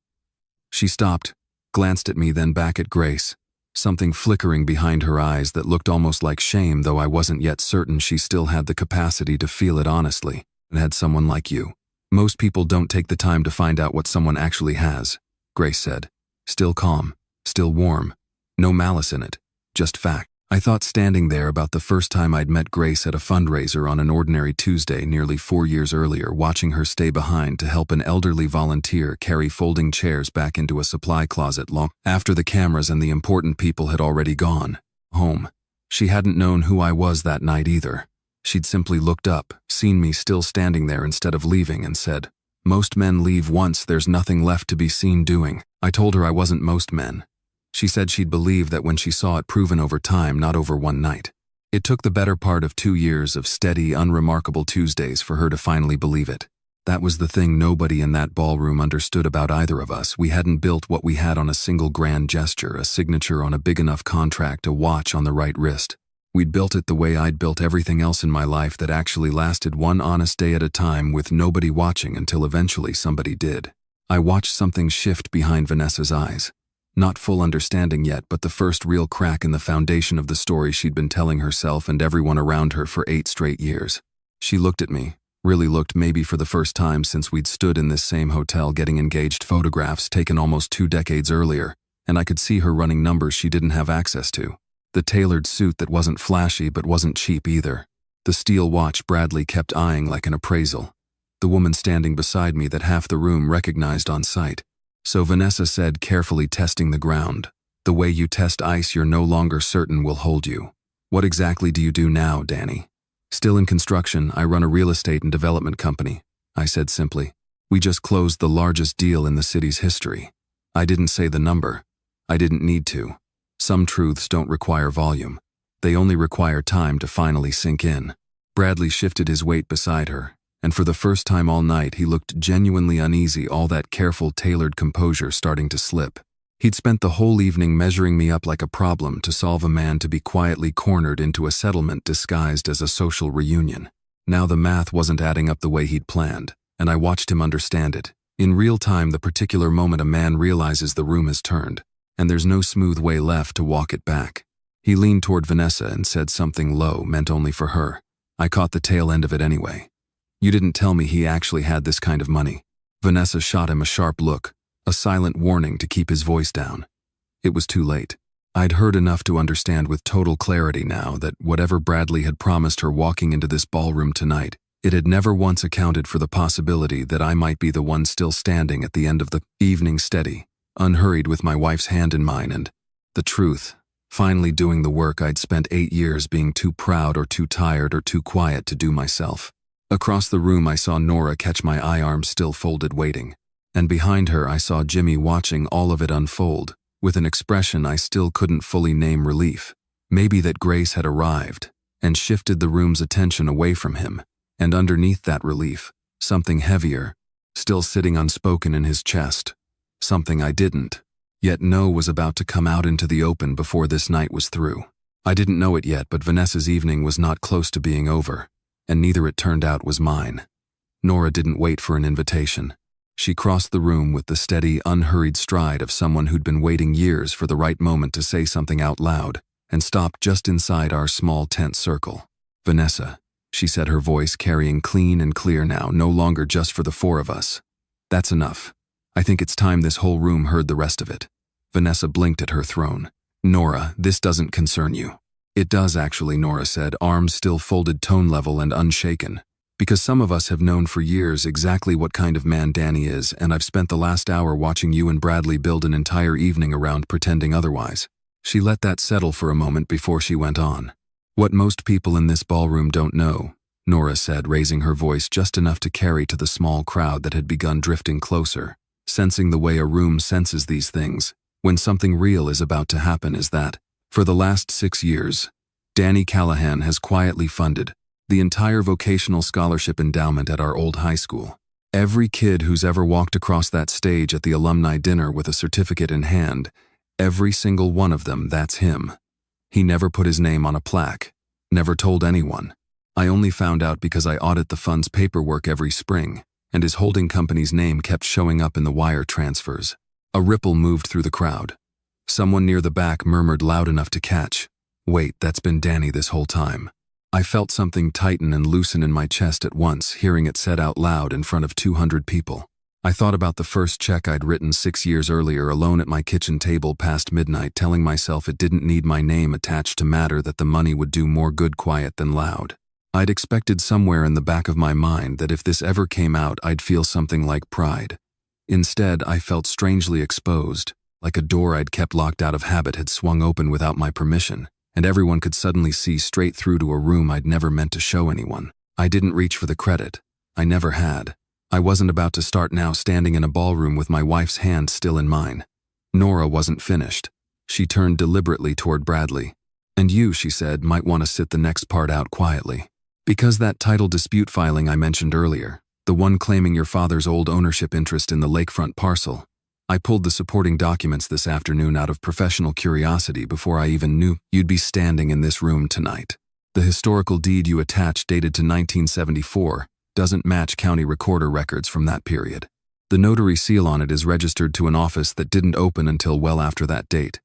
Speaker 1: She stopped, glanced at me, then back at Grace, something flickering behind her eyes that looked almost like shame, though I wasn't yet certain she still had the capacity to feel it honestly, and had someone like you. "Most people don't take the time to find out what someone actually has," Grace said, still calm, still warm. No malice in it, just fact. I thought standing there about the first time I'd met Grace at a fundraiser on an ordinary Tuesday nearly 4 years earlier, watching her stay behind to help an elderly volunteer carry folding chairs back into a supply closet long after the cameras and the important people had already gone home. She hadn't known who I was that night either. She'd simply looked up, seen me still standing there instead of leaving, and said, "Most men leave once there's nothing left to be seen doing." I told her I wasn't most men. She said she'd believe that when she saw it proven over time, not over one night. It took the better part of 2 years of steady, unremarkable Tuesdays for her to finally believe it. That was the thing nobody in that ballroom understood about either of us. We hadn't built what we had on a single grand gesture, a signature on a big enough contract, a watch on the right wrist. We'd built it the way I'd built everything else in my life that actually lasted one honest day at a time, with nobody watching until eventually somebody did. I watched something shift behind Vanessa's eyes. Not full understanding yet, but the first real crack in the foundation of the story she'd been telling herself and everyone around her for 8 straight years. She looked at me, really looked, maybe for the first time since we'd stood in this same hotel getting engaged, photographs taken almost 2 decades earlier, and I could see her running numbers she didn't have access to. The tailored suit that wasn't flashy but wasn't cheap either. The steel watch Bradley kept eyeing like an appraisal. The woman standing beside me that half the room recognized on sight. "So," Vanessa said, carefully testing the ground, "the way you test ice you're no longer certain will hold you. What exactly do you do now, Danny?" "Still in construction. I run a real estate and development company," I said simply. "We just closed the largest deal in the city's history." I didn't say the number. I didn't need to. Some truths don't require volume. They only require time to finally sink in. Bradley shifted his weight beside her, and for the first time all night he looked genuinely uneasy, all that careful, tailored composure starting to slip. He'd spent the whole evening measuring me up like a problem to solve a man, to be quietly cornered into a settlement disguised as a social reunion. Now the math wasn't adding up the way he'd planned, and I watched him understand it. In real time, the particular moment a man realizes the room has turned, and there's no smooth way left to walk it back. He leaned toward Vanessa and said something low, meant only for her. I caught the tail end of it anyway. "You didn't tell me he actually had this kind of money." Vanessa shot him a sharp look, a silent warning to keep his voice down. It was too late. I'd heard enough to understand with total clarity now that whatever Bradley had promised her walking into this ballroom tonight, it had never once accounted for the possibility that I might be the one still standing at the end of the evening, steady, unhurried, with my wife's hand in mine, and the truth, finally doing the work I'd spent 8 years being too proud or too tired or too quiet to do myself. Across the room I saw Nora catch my eye, arms still folded, waiting. And behind her I saw Jimmy watching all of it unfold, with an expression I still couldn't fully name, relief. Maybe that Grace had arrived, and shifted the room's attention away from him, and underneath that relief, something heavier, still sitting unspoken in his chest. Something I didn't yet know was about to come out into the open before this night was through. I didn't know it yet, but Vanessa's evening was not close to being over. And neither, it turned out, was mine. Nora didn't wait for an invitation. She crossed the room with the steady, unhurried stride of someone who'd been waiting years for the right moment to say something out loud, and stopped just inside our small tent circle. "Vanessa," she said, her voice carrying clean and clear now, no longer just for the 4 of us. "That's enough. I think it's time this whole room heard the rest of it." Vanessa blinked at her throne. "Nora, this doesn't concern you." "It does, actually," Nora said, arms still folded, tone level and unshaken. "Because some of us have known for years exactly what kind of man Danny is, and I've spent the last hour watching you and Bradley build an entire evening around pretending otherwise." She let that settle for a moment before she went on. "What most people in this ballroom don't know, Nora said, raising her voice just enough to carry to the small crowd that had begun drifting closer. Sensing the way a room senses these things, when something real is about to happen, is that, for the last 6 years, Danny Callahan has quietly funded the entire vocational scholarship endowment at our old high school. Every kid who's ever walked across that stage at the alumni dinner with a certificate in hand, every single one of them, that's him. He never put his name on a plaque, never told anyone. I only found out because I audit the fund's paperwork every spring, and his holding company's name kept showing up in the wire transfers. A ripple moved through the crowd. Someone near the back murmured loud enough to catch, "Wait, that's been Danny this whole time." I felt something tighten and loosen in my chest at once, hearing it said out loud in front of 200 people. I thought about the first check I'd written 6 years earlier alone at my kitchen table past midnight, telling myself it didn't need my name attached to matter, that the money would do more good quiet than loud. I'd expected somewhere in the back of my mind that if this ever came out, I'd feel something like pride. Instead, I felt strangely exposed, like a door I'd kept locked out of habit had swung open without my permission, and everyone could suddenly see straight through to a room I'd never meant to show anyone. I didn't reach for the credit. I never had. I wasn't about to start now, standing in a ballroom with my wife's hand still in mine. Nora wasn't finished. She turned deliberately toward Bradley. "And you," she said, "might want to sit the next part out quietly. Because that title dispute filing I mentioned earlier, the one claiming your father's old ownership interest in the lakefront parcel, I pulled the supporting documents this afternoon out of professional curiosity before I even knew you'd be standing in this room tonight. The historical deed you attached, dated to 1974, doesn't match county recorder records from that period. The notary seal on it is registered to an office that didn't open until well after that date."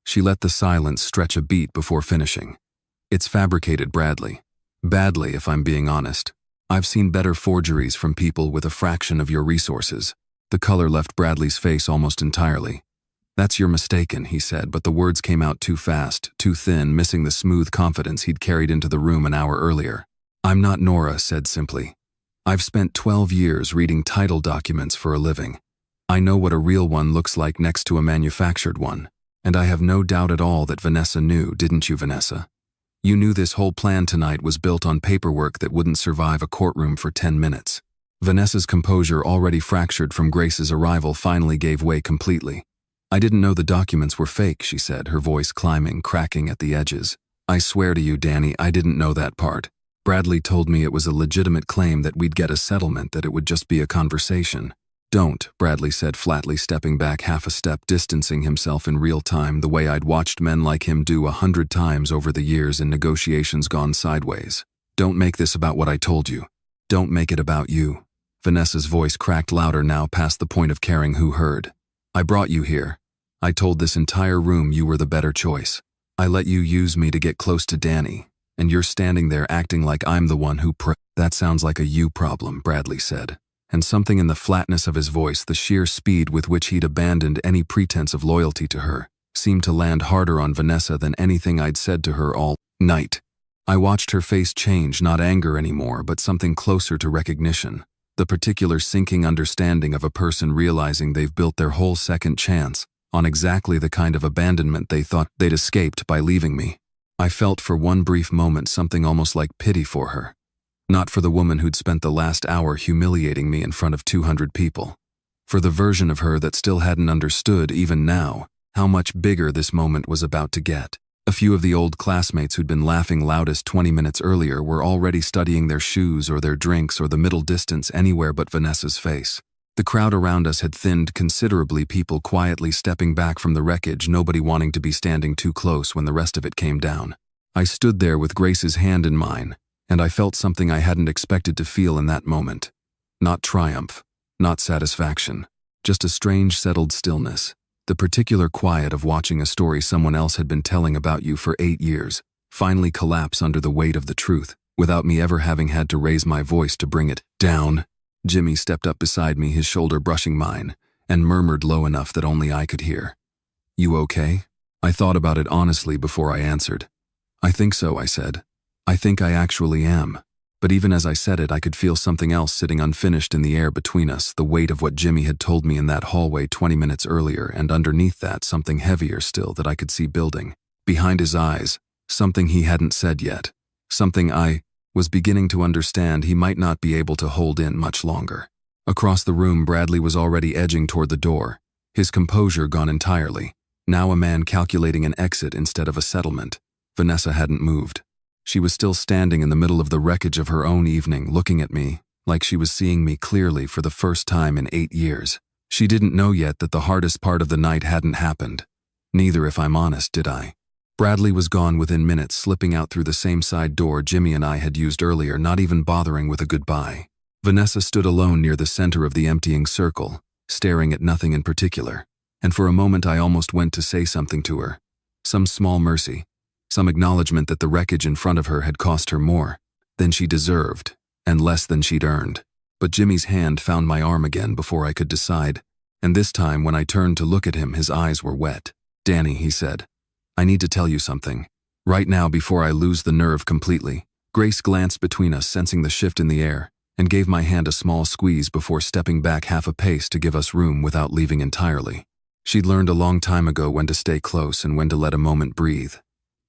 Speaker 1: She let the silence stretch a beat before finishing. "It's fabricated, Bradley. Badly, if I'm being honest. I've seen better forgeries from people with a fraction of your resources." The color left Bradley's face almost entirely. "That's you're mistaken," he said, but the words came out too fast, too thin, missing the smooth confidence he'd carried into the room an hour earlier. "I'm not," Nora said simply. "I've spent 12 years reading title documents for a living. I know what a real one looks like next to a manufactured one, and I have no doubt at all that Vanessa knew, didn't you, Vanessa? You knew this whole plan tonight was built on paperwork that wouldn't survive a courtroom for 10 minutes. Vanessa's composure, already fractured from Grace's arrival, finally gave way completely. "I didn't know the documents were fake," she said, her voice climbing, cracking at the edges. "I swear to you, Danny, I didn't know that part. Bradley told me it was a legitimate claim, that we'd get a settlement, that it would just be a conversation." "Don't," Bradley said flatly, stepping back half a step, distancing himself in real time, the way I'd watched men like him do 100 times over the years in negotiations gone sideways. "Don't make this about what I told you. Don't make it about you." Vanessa's voice cracked louder now, past the point of caring who heard. "I brought you here. I told this entire room you were the better choice. I let you use me to get close to Danny, and you're standing there acting like I'm the one who That sounds like a you problem," Bradley said. And something in the flatness of his voice, the sheer speed with which he'd abandoned any pretense of loyalty to her, seemed to land harder on Vanessa than anything I'd said to her all night. I watched her face change, not anger anymore, but something closer to recognition, the particular sinking understanding of a person realizing they've built their whole second chance on exactly the kind of abandonment they thought they'd escaped by leaving me. I felt for one brief moment something almost like pity for her. Not for the woman who'd spent the last hour humiliating me in front of 200 people. For the version of her that still hadn't understood, even now, how much bigger this moment was about to get. A few of the old classmates who'd been laughing loudest 20 minutes earlier were already studying their shoes or their drinks or the middle distance anywhere but Vanessa's face. The crowd around us had thinned considerably, people quietly stepping back from the wreckage, nobody wanting to be standing too close when the rest of it came down. I stood there with Grace's hand in mine, and I felt something I hadn't expected to feel in that moment. Not triumph, not satisfaction, just a strange settled stillness, the particular quiet of watching a story someone else had been telling about you for 8 years finally collapse under the weight of the truth, without me ever having had to raise my voice to bring it down. Jimmy stepped up beside me, his shoulder brushing mine, and murmured low enough that only I could hear. "You okay?" I thought about it honestly before I answered. "I think so," I said. "I think I actually am." But even as I said it, I could feel something else sitting unfinished in the air between us, the weight of what Jimmy had told me in that hallway 20 minutes earlier, and underneath that, something heavier still that I could see building. Behind his eyes, something he hadn't said yet. Something was beginning to understand he might not be able to hold in much longer. Across the room, Bradley was already edging toward the door, his composure gone entirely. Now a man calculating an exit instead of a settlement. Vanessa hadn't moved. She was still standing in the middle of the wreckage of her own evening, looking at me, like she was seeing me clearly for the first time in 8 years. She didn't know yet that the hardest part of the night hadn't happened. Neither, if I'm honest, did I. Bradley was gone within minutes, slipping out through the same side door Jimmy and I had used earlier, not even bothering with a goodbye. Vanessa stood alone near the center of the emptying circle, staring at nothing in particular. And for a moment I almost went to say something to her. Some small mercy. Some acknowledgement that the wreckage in front of her had cost her more than she deserved, and less than she'd earned. But Jimmy's hand found my arm again before I could decide, and this time when I turned to look at him, his eyes were wet. "Danny," he said, "I need to tell you something. Right now, before I lose the nerve completely." Grace glanced between us, sensing the shift in the air, and gave my hand a small squeeze before stepping back half a pace to give us room without leaving entirely. She'd learned a long time ago when to stay close and when to let a moment breathe.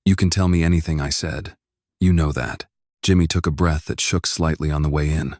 Speaker 1: "You can tell me anything," I said. "You know that." Jimmy took a breath that shook slightly on the way in.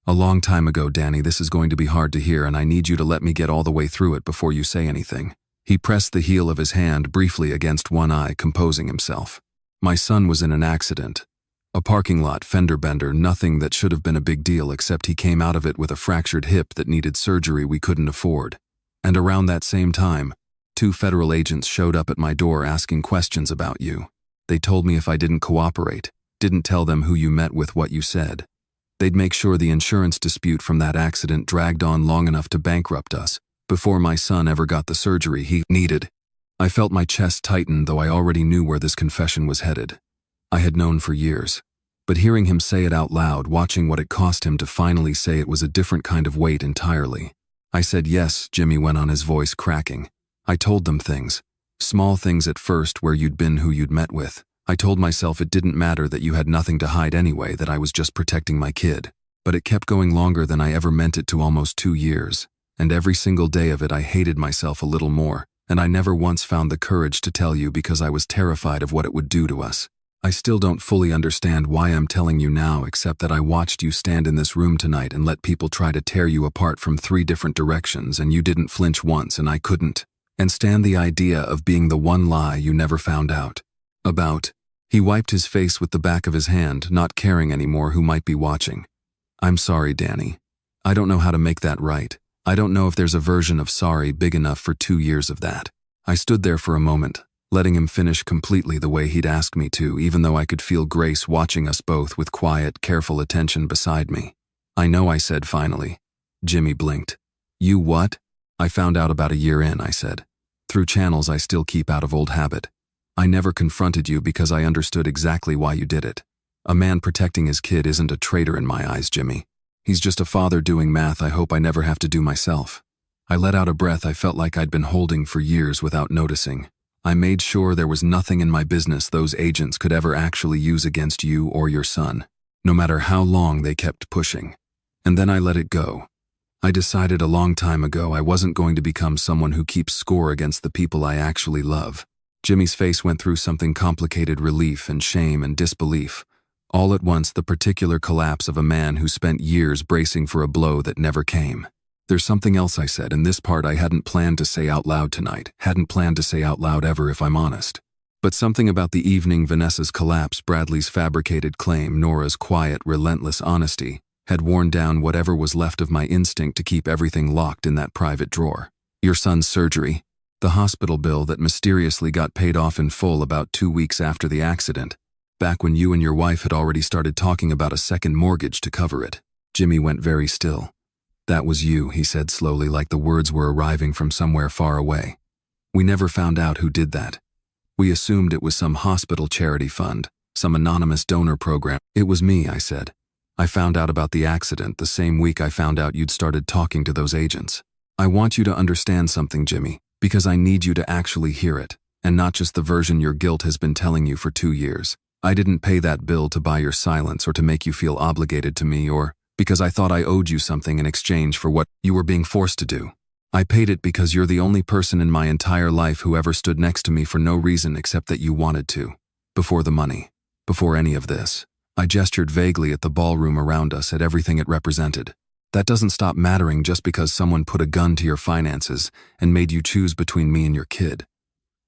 Speaker 1: "A long time ago, Danny, this is going to be hard to hear, and I need you to let me get all the way through it before you say anything." He pressed the heel of his hand briefly against one eye, composing himself. "My son was in an accident. A parking lot fender bender, nothing that should have been a big deal, except he came out of it with a fractured hip that needed surgery we couldn't afford. And around that same time, 2 federal agents showed up at my door asking questions about you. They told me if I didn't cooperate, didn't tell them who you met with, what you said, they'd make sure the insurance dispute from that accident dragged on long enough to bankrupt us before my son ever got the surgery he needed." I felt my chest tighten, though I already knew where this confession was headed. I had known for years. But hearing him say it out loud, watching what it cost him to finally say it, was a different kind of weight entirely. I said yes, Jimmy went on, his voice cracking. "I told them things. Small things at first, where you'd been, who you'd met with. I told myself it didn't matter, that you had nothing to hide anyway, that I was just protecting my kid. But it kept going longer than I ever meant it to, almost 2 years. And every single day of it I hated myself a little more, and I never once found the courage to tell you because I was terrified of what it would do to us. I still don't fully understand why I'm telling you now, except that I watched you stand in this room tonight and let people try to tear you apart from 3 different directions, and you didn't flinch once and I couldn't. And stand the idea of being the one lie you never found out about." He wiped his face with the back of his hand, not caring anymore who might be watching. "I'm sorry, Danny. I don't know how to make that right. I don't know if there's a version of sorry big enough for 2 years of that." I stood there for a moment, letting him finish completely the way he'd asked me to, even though I could feel Grace watching us both with quiet, careful attention beside me. "I know," I said finally. Jimmy blinked. "You what?" "I found out about a year in," I said. "Through channels I still keep out of old habit. I never confronted you because I understood exactly why you did it. A man protecting his kid isn't a traitor in my eyes, Jimmy. He's just a father doing math I hope I never have to do myself." I let out a breath I felt like I'd been holding for years without noticing. "I made sure there was nothing in my business those agents could ever actually use against you or your son, no matter how long they kept pushing. And then I let it go. I decided a long time ago I wasn't going to become someone who keeps score against the people I actually love." Jimmy's face went through something complicated, relief and shame and disbelief. All at once, the particular collapse of a man who spent years bracing for a blow that never came. "There's something else," I said, and this part I hadn't planned to say out loud tonight, hadn't planned to say out loud ever, if I'm honest. But something about the evening, Vanessa's collapse, Bradley's fabricated claim, Nora's quiet, relentless honesty, had worn down whatever was left of my instinct to keep everything locked in that private drawer. "Your son's surgery. The hospital bill that mysteriously got paid off in full about 2 weeks after the accident, back when you and your wife had already started talking about a second mortgage to cover it." Jimmy went very still. "That was you," he said slowly, like the words were arriving from somewhere far away. "We never found out who did that. We assumed it was some hospital charity fund, some anonymous donor program." "It was me," I said. "I found out about the accident the same week I found out you'd started talking to those agents. I want you to understand something, Jimmy, because I need you to actually hear it, and not just the version your guilt has been telling you for 2 years. I didn't pay that bill to buy your silence or to make you feel obligated to me, or because I thought I owed you something in exchange for what you were being forced to do. I paid it because you're the only person in my entire life who ever stood next to me for no reason except that you wanted to. Before the money. Before any of this. I gestured vaguely at the ballroom around us, at everything it represented. That doesn't stop mattering just because someone put a gun to your finances and made you choose between me and your kid.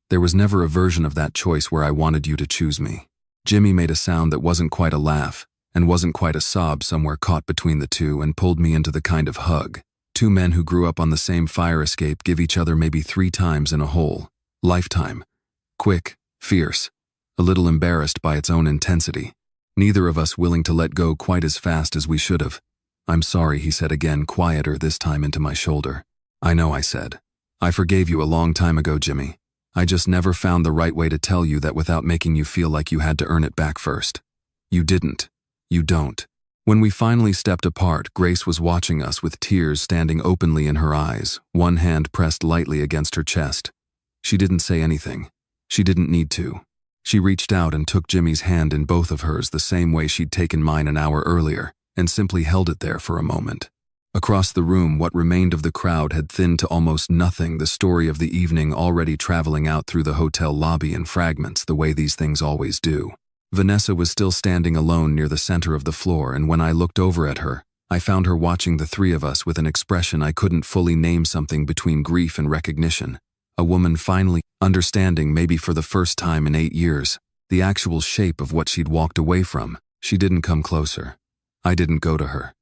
Speaker 1: There was never a version of that choice where I wanted you to choose me. Jimmy made a sound that wasn't quite a laugh and wasn't quite a sob, somewhere caught between the two, and pulled me into the kind of hug two men who grew up on the same fire escape give each other maybe 3 times in a whole lifetime. Quick, fierce, a little embarrassed by its own intensity. Neither of us willing to let go quite as fast as we should have. "I'm sorry," he said again, quieter this time, into my shoulder. "I know," I said. "I forgave you a long time ago, Jimmy. I just never found the right way to tell you that without making you feel like you had to earn it back first. You didn't. You don't." When we finally stepped apart, Grace was watching us with tears standing openly in her eyes, one hand pressed lightly against her chest. She didn't say anything. She didn't need to. She reached out and took Jimmy's hand in both of hers the same way she'd taken mine an hour earlier, and simply held it there for a moment. Across the room, what remained of the crowd had thinned to almost nothing, the story of the evening already traveling out through the hotel lobby in fragments, the way these things always do. Vanessa was still standing alone near the center of the floor, and when I looked over at her, I found her watching the 3 of us with an expression I couldn't fully name, something between grief and recognition. A woman finally understanding, maybe for the first time in 8 years, the actual shape of what she'd walked away from. She didn't come closer. I didn't go to her.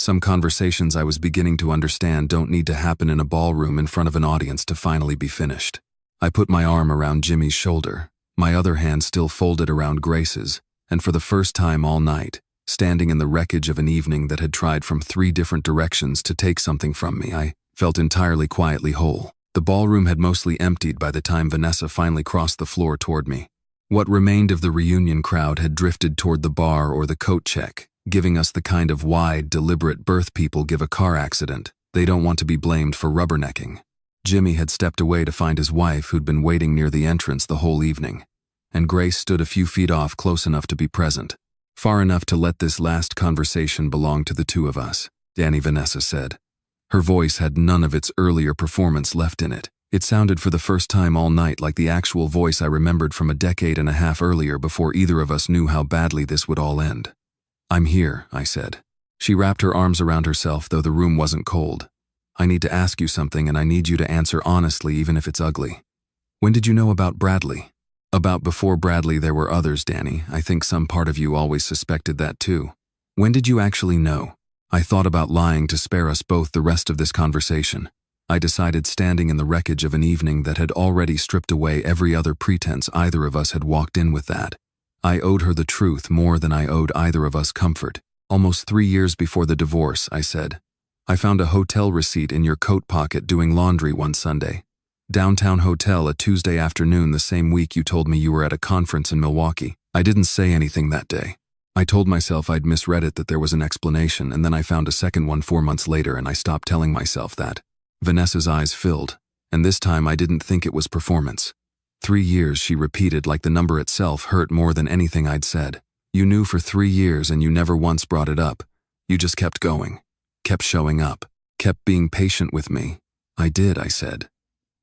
Speaker 1: Some conversations I was beginning to understand don't need to happen in a ballroom in front of an audience to finally be finished. I put my arm around Jimmy's shoulder, my other hand still folded around Grace's, and for the first time all night, standing in the wreckage of an evening that had tried from 3 different directions to take something from me, I felt entirely quietly whole. The ballroom had mostly emptied by the time Vanessa finally crossed the floor toward me. What remained of the reunion crowd had drifted toward the bar or the coat check, giving us the kind of wide, deliberate berth people give a car accident. They don't want to be blamed for rubbernecking. Jimmy had stepped away to find his wife, who'd been waiting near the entrance the whole evening, and Grace stood a few feet off, close enough to be present, far enough to let this last conversation belong to the 2 of us. "Danny," Vanessa said. Her voice had none of its earlier performance left in it. It sounded for the first time all night like the actual voice I remembered from a decade and a half earlier, before either of us knew how badly this would all end. "I'm here," I said. She wrapped her arms around herself, though the room wasn't cold. "I need to ask you something, and I need you to answer honestly, even if it's ugly. When did you know about Bradley?" "About before Bradley there were others, Danny. I think some part of you always suspected that too. When did you actually know?" I thought about lying to spare us both the rest of this conversation. I decided, standing in the wreckage of an evening that had already stripped away every other pretense either of us had walked in with, that I owed her the truth more than I owed either of us comfort. "Almost 3 years before the divorce," I said. "I found a hotel receipt in your coat pocket doing laundry one Sunday. Downtown hotel, a Tuesday afternoon, the same week you told me you were at a conference in Milwaukee." I didn't say anything that day. I told myself I'd misread it, that there was an explanation, and then I found a second one 4 months later, and I stopped telling myself that. Vanessa's eyes filled, and this time I didn't think it was performance. 3 years, she repeated, like the number itself hurt more than anything I'd said. "You knew for 3 years and you never once brought it up. You just kept going, kept showing up, kept being patient with me." "I did," I said.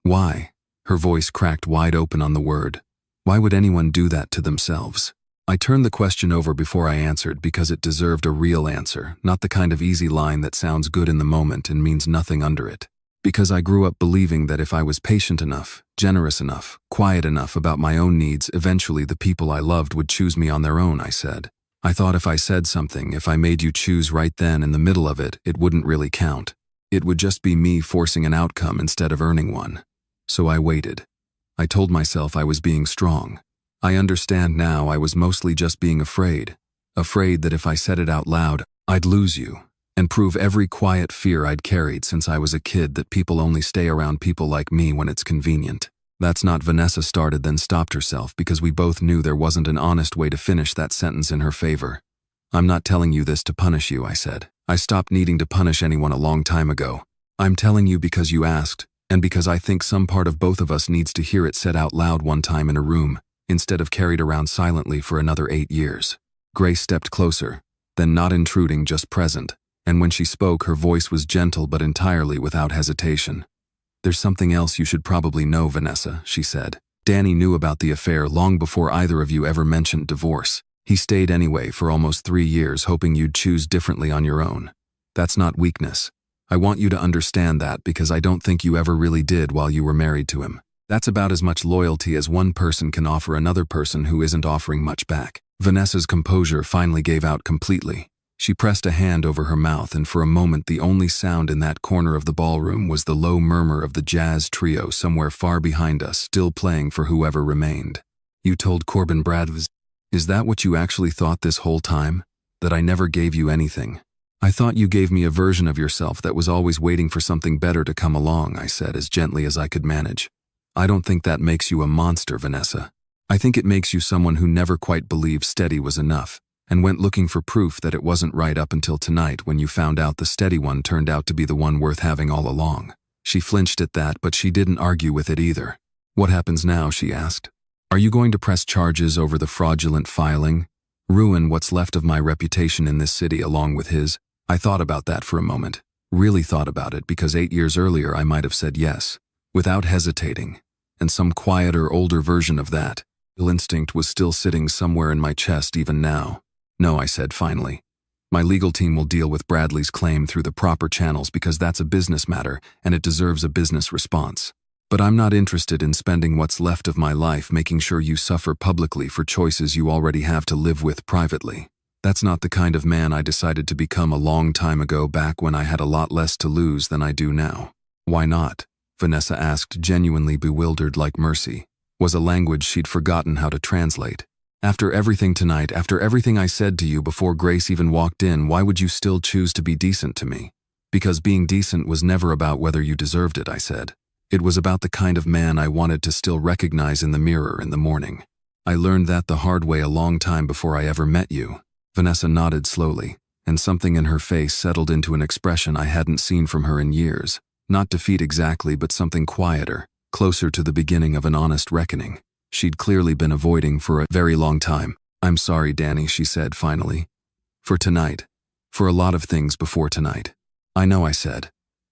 Speaker 1: "Why?" Her voice cracked wide open on the word. "Why would anyone do that to themselves?" I turned the question over before I answered, because it deserved a real answer, not the kind of easy line that sounds good in the moment and means nothing under it. Because I grew up believing that if I was patient enough, generous enough, quiet enough about my own needs, eventually the people I loved would choose me on their own, I said. I thought if I said something, if I made you choose right then in the middle of it, it wouldn't really count. It would just be me forcing an outcome instead of earning one. So I waited. I told myself I was being strong. I understand now I was mostly just being afraid. Afraid that if I said it out loud, I'd lose you, and prove every quiet fear I'd carried since I was a kid, that people only stay around people like me when it's convenient. "That's not," Vanessa started, then stopped herself because we both knew there wasn't an honest way to finish that sentence in her favor. "I'm not telling you this to punish you," I said. "I stopped needing to punish anyone a long time ago. I'm telling you because you asked, and because I think some part of both of us needs to hear it said out loud one time in a room, instead of carried around silently for another 8 years. Grace stepped closer, then not intruding, just present, and when she spoke, her voice was gentle but entirely without hesitation. "There's something else you should probably know, Vanessa," she said. "Danny knew about the affair long before either of you ever mentioned divorce. He stayed anyway for almost 3 years, hoping you'd choose differently on your own. That's not weakness. I want you to understand that because I don't think you ever really did while you were married to him. That's about as much loyalty as one person can offer another person who isn't offering much back. Vanessa's composure finally gave out completely. She pressed a hand over her mouth, and for a moment the only sound in that corner of the ballroom was the low murmur of the jazz trio somewhere far behind us, still playing for whoever remained. You told Corbin Bradves, is that what you actually thought this whole time? That I never gave you anything? I thought you gave me a version of yourself that was always waiting for something better to come along, I said as gently as I could manage. I don't think that makes you a monster, Vanessa. I think it makes you someone who never quite believed steady was enough, and went looking for proof that it wasn't right up until tonight when you found out the steady one turned out to be the one worth having all along. She flinched at that, but she didn't argue with it either. What happens now, she asked. Are you going to press charges over the fraudulent filing? Ruin what's left of my reputation in this city along with his? I thought about that for a moment. Really thought about it, because 8 years earlier I might have said yes, without hesitating, and some quieter, older version of that instinct was still sitting somewhere in my chest even now. No, I said finally. My legal team will deal with Bradley's claim through the proper channels because that's a business matter and it deserves a business response. But I'm not interested in spending what's left of my life making sure you suffer publicly for choices you already have to live with privately. That's not the kind of man I decided to become a long time ago, back when I had a lot less to lose than I do now. Why not? Vanessa asked, genuinely bewildered like Mercy was a language she'd forgotten how to translate. After everything tonight, after everything I said to you before Grace even walked in, why would you still choose to be decent to me? Because being decent was never about whether you deserved it, I said. It was about the kind of man I wanted to still recognize in the mirror in the morning. I learned that the hard way a long time before I ever met you. Vanessa nodded slowly, and something in her face settled into an expression I hadn't seen from her in years. Not defeat exactly, but something quieter, closer to the beginning of an honest reckoning. She'd clearly been avoiding for a very long time. I'm sorry, Danny, she said finally. For tonight. For a lot of things before tonight. I know, I said.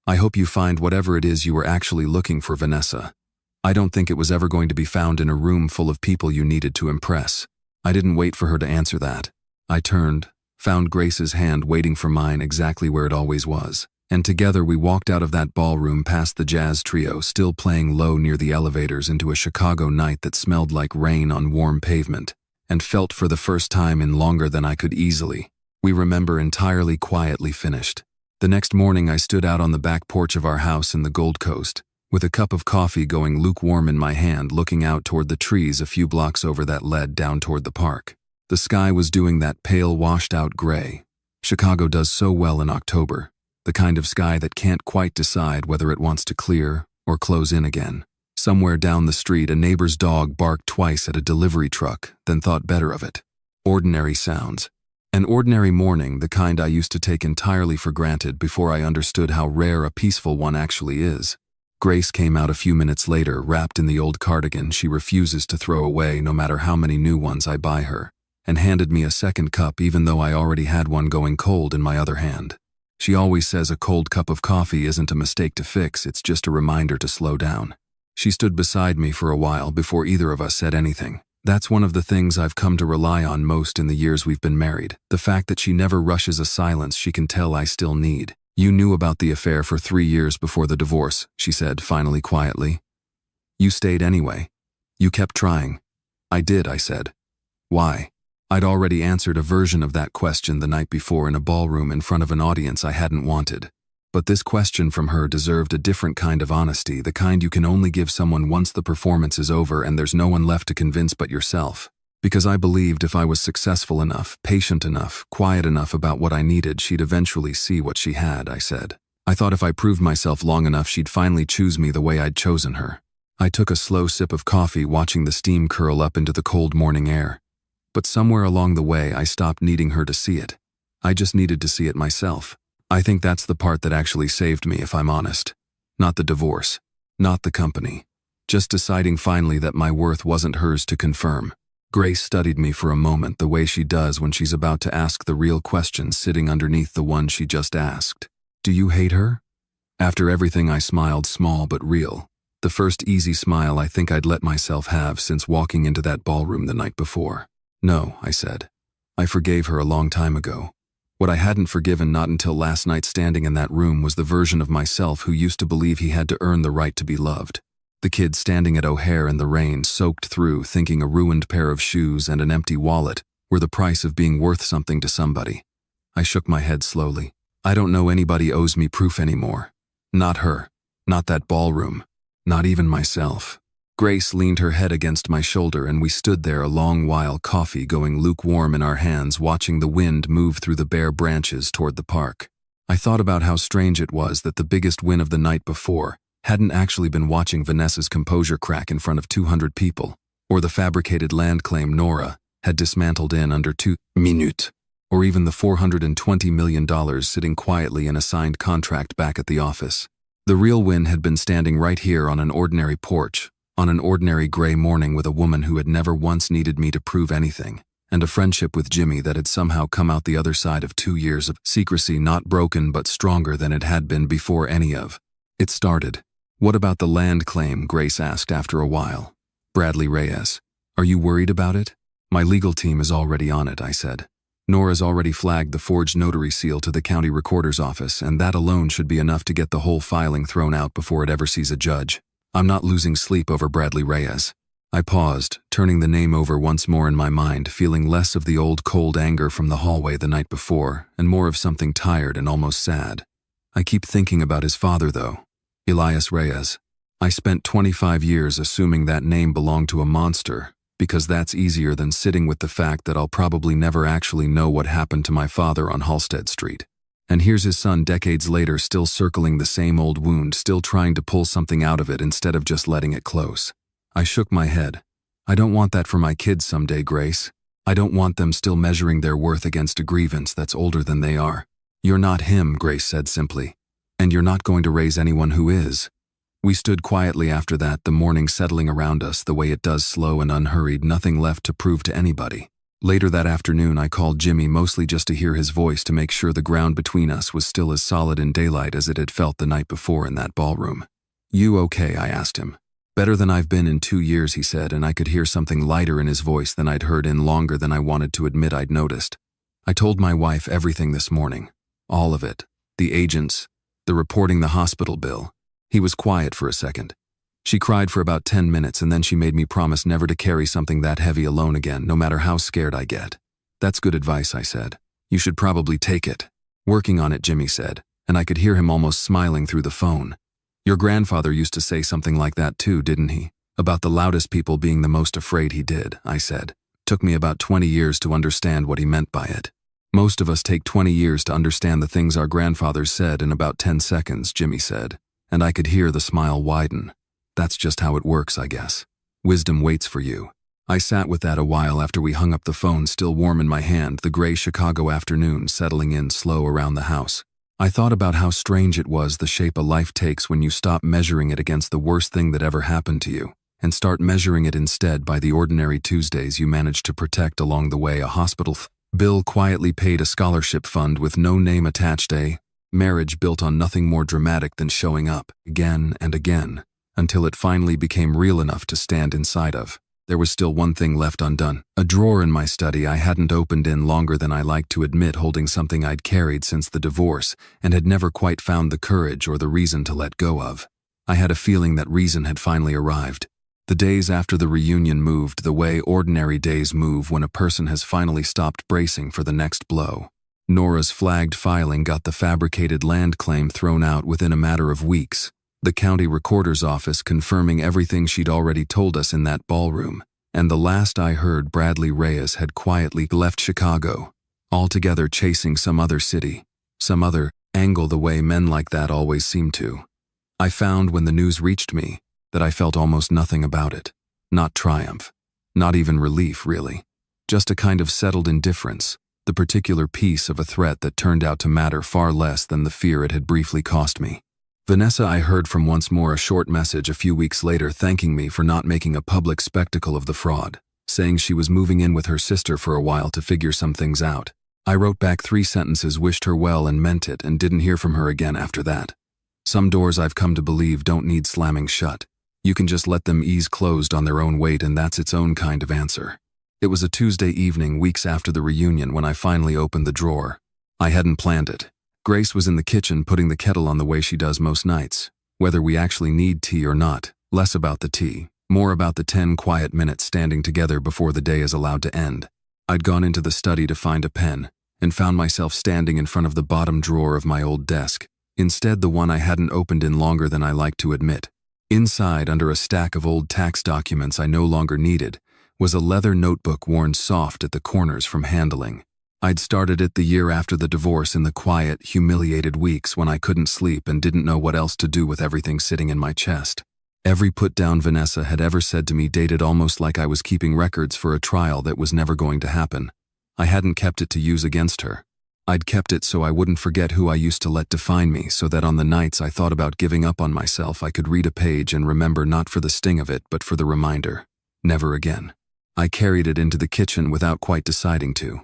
Speaker 1: I hope you find whatever it is you were actually looking for, Vanessa. I don't think it was ever going to be found in a room full of people you needed to impress. I didn't wait for her to answer that. I turned, found Grace's hand waiting for mine exactly where it always was, and together we walked out of that ballroom past the jazz trio still playing low near the elevators into a Chicago night that smelled like rain on warm pavement, and felt for the first time in longer than I could easily. We remember entirely quietly finished. The next morning I stood out on the back porch of our house in the Gold Coast, with a cup of coffee going lukewarm in my hand, looking out toward the trees a few blocks over that led down toward the park. The sky was doing that pale washed-out gray Chicago does so well in October, the kind of sky that can't quite decide whether it wants to clear or close in again. Somewhere down the street, a neighbor's dog barked twice at a delivery truck, then thought better of it. Ordinary sounds. An ordinary morning, the kind I used to take entirely for granted before I understood how rare a peaceful one actually is. Grace came out a few minutes later, wrapped in the old cardigan she refuses to throw away no matter how many new ones I buy her, and handed me a second cup even though I already had one going cold in my other hand. She always says a cold cup of coffee isn't a mistake to fix, it's just a reminder to slow down. She stood beside me for a while before either of us said anything. That's one of the things I've come to rely on most in the years we've been married, the fact that she never rushes a silence she can tell I still need. You knew about the affair for 3 years before the divorce, she said finally quietly. You stayed anyway. You kept trying. I did, I said. Why? I'd already answered a version of that question the night before in a ballroom in front of an audience I hadn't wanted. But this question from her deserved a different kind of honesty, the kind you can only give someone once the performance is over and there's no one left to convince but yourself. Because I believed if I was successful enough, patient enough, quiet enough about what I needed, she'd eventually see what she had, I said. I thought if I proved myself long enough, she'd finally choose me the way I'd chosen her. I took a slow sip of coffee, watching the steam curl up into the cold morning air. But somewhere along the way, I stopped needing her to see it. I just needed to see it myself. I think that's the part that actually saved me, if I'm honest. Not the divorce. Not the company. Just deciding finally that my worth wasn't hers to confirm. Grace studied me for a moment, the way she does when she's about to ask the real question sitting underneath the one she just asked. Do you hate her? After everything, I smiled, small but real. The first easy smile I think I'd let myself have since walking into that ballroom the night before. No, I said. I forgave her a long time ago. What I hadn't forgiven not until last night standing in that room was the version of myself who used to believe he had to earn the right to be loved. The kid standing at O'Hare in the rain, soaked through, thinking a ruined pair of shoes and an empty wallet were the price of being worth something to somebody. I shook my head slowly. I don't know anybody owes me proof anymore. Not her. Not that ballroom. Not even myself. Grace leaned her head against my shoulder and we stood there a long while, coffee going lukewarm in our hands, watching the wind move through the bare branches toward the park. I thought about how strange it was that the biggest win of the night before hadn't actually been watching Vanessa's composure crack in front of 200 people, or the fabricated land claim Nora had dismantled in under 2 minutes, or even the $420 million sitting quietly in a signed contract back at the office. The real win had been standing right here on an ordinary porch, on an ordinary gray morning with a woman who had never once needed me to prove anything, and a friendship with Jimmy that had somehow come out the other side of 2 years of secrecy, not broken but stronger than it had been before any of it started. What about the land claim? Grace asked after a while. Bradley Reyes. Are you worried about it? My legal team is already on it, I said. Nora's already flagged the forged notary seal to the county recorder's office, and that alone should be enough to get the whole filing thrown out before it ever sees a judge. I'm not losing sleep over Bradley Reyes. I paused, turning the name over once more in my mind, feeling less of the old cold anger from the hallway the night before, and more of something tired and almost sad. I keep thinking about his father, though. Elias Reyes. I spent 25 years assuming that name belonged to a monster, because that's easier than sitting with the fact that I'll probably never actually know what happened to my father on Halsted Street. And here's his son decades later still circling the same old wound, still trying to pull something out of it instead of just letting it close. I shook my head. I don't want that for my kids someday, Grace. I don't want them still measuring their worth against a grievance that's older than they are. You're not him, Grace said simply. And you're not going to raise anyone who is. We stood quietly after that, the morning settling around us the way it does, slow and unhurried, nothing left to prove to anybody. Later that afternoon, I called Jimmy mostly just to hear his voice, to make sure the ground between us was still as solid in daylight as it had felt the night before in that ballroom. You okay? I asked him. Better than I've been in 2 years, he said, and I could hear something lighter in his voice than I'd heard in longer than I wanted to admit I'd noticed. I told my wife everything this morning. All of it. The agents, the reporting, the hospital bill. He was quiet for a second. She cried for about 10 minutes and then she made me promise never to carry something that heavy alone again, no matter how scared I get. That's good advice, I said. You should probably take it. Working on it, Jimmy said, and I could hear him almost smiling through the phone. Your grandfather used to say something like that too, didn't he? About the loudest people being the most afraid. He did, I said. Took me about 20 years to understand what he meant by it. Most of us take 20 years to understand the things our grandfathers said in about 10 seconds, Jimmy said, and I could hear the smile widen. That's just how it works, I guess. Wisdom waits for you. I sat with that a while after we hung up the phone, still warm in my hand, the gray Chicago afternoon settling in slow around the house. I thought about how strange it was, the shape a life takes when you stop measuring it against the worst thing that ever happened to you, and start measuring it instead by the ordinary Tuesdays you managed to protect along the way. A hospital bill quietly paid, a scholarship fund with no name attached, a marriage built on nothing more dramatic than showing up again and again, until it finally became real enough to stand inside of. There was still one thing left undone. A drawer in my study I hadn't opened in longer than I liked to admit, holding something I'd carried since the divorce and had never quite found the courage or the reason to let go of. I had a feeling that reason had finally arrived. The days after the reunion moved the way ordinary days move when a person has finally stopped bracing for the next blow. Nora's flagged filing got the fabricated land claim thrown out within a matter of weeks. The county recorder's office confirming everything she'd already told us in that ballroom, and the last I heard, Bradley Reyes had quietly left Chicago, altogether chasing some other city, some other angle, the way men like that always seem to. I found when the news reached me that I felt almost nothing about it. Not triumph, not even relief really, just a kind of settled indifference, the particular piece of a threat that turned out to matter far less than the fear it had briefly cost me. Vanessa I heard from once more, a short message a few weeks later thanking me for not making a public spectacle of the fraud, saying she was moving in with her sister for a while to figure some things out. I wrote back 3 sentences, wished her well and meant it, and didn't hear from her again after that. Some doors I've come to believe don't need slamming shut. You can just let them ease closed on their own weight, and that's its own kind of answer. It was a Tuesday evening, weeks after the reunion, when I finally opened the drawer. I hadn't planned it. Grace was in the kitchen putting the kettle on the way she does most nights. Whether we actually need tea or not, less about the tea, more about the 10 quiet minutes standing together before the day is allowed to end. I'd gone into the study to find a pen, and found myself standing in front of the bottom drawer of my old desk, instead the one I hadn't opened in longer than I liked to admit. Inside, under a stack of old tax documents I no longer needed, was a leather notebook worn soft at the corners from handling. I'd started it the year after the divorce, in the quiet, humiliated weeks when I couldn't sleep and didn't know what else to do with everything sitting in my chest. Every put-down Vanessa had ever said to me dated almost like I was keeping records for a trial that was never going to happen. I hadn't kept it to use against her. I'd kept it so I wouldn't forget who I used to let define me, so that on the nights I thought about giving up on myself, I could read a page and remember, not for the sting of it, but for the reminder. Never again. I carried it into the kitchen without quite deciding to.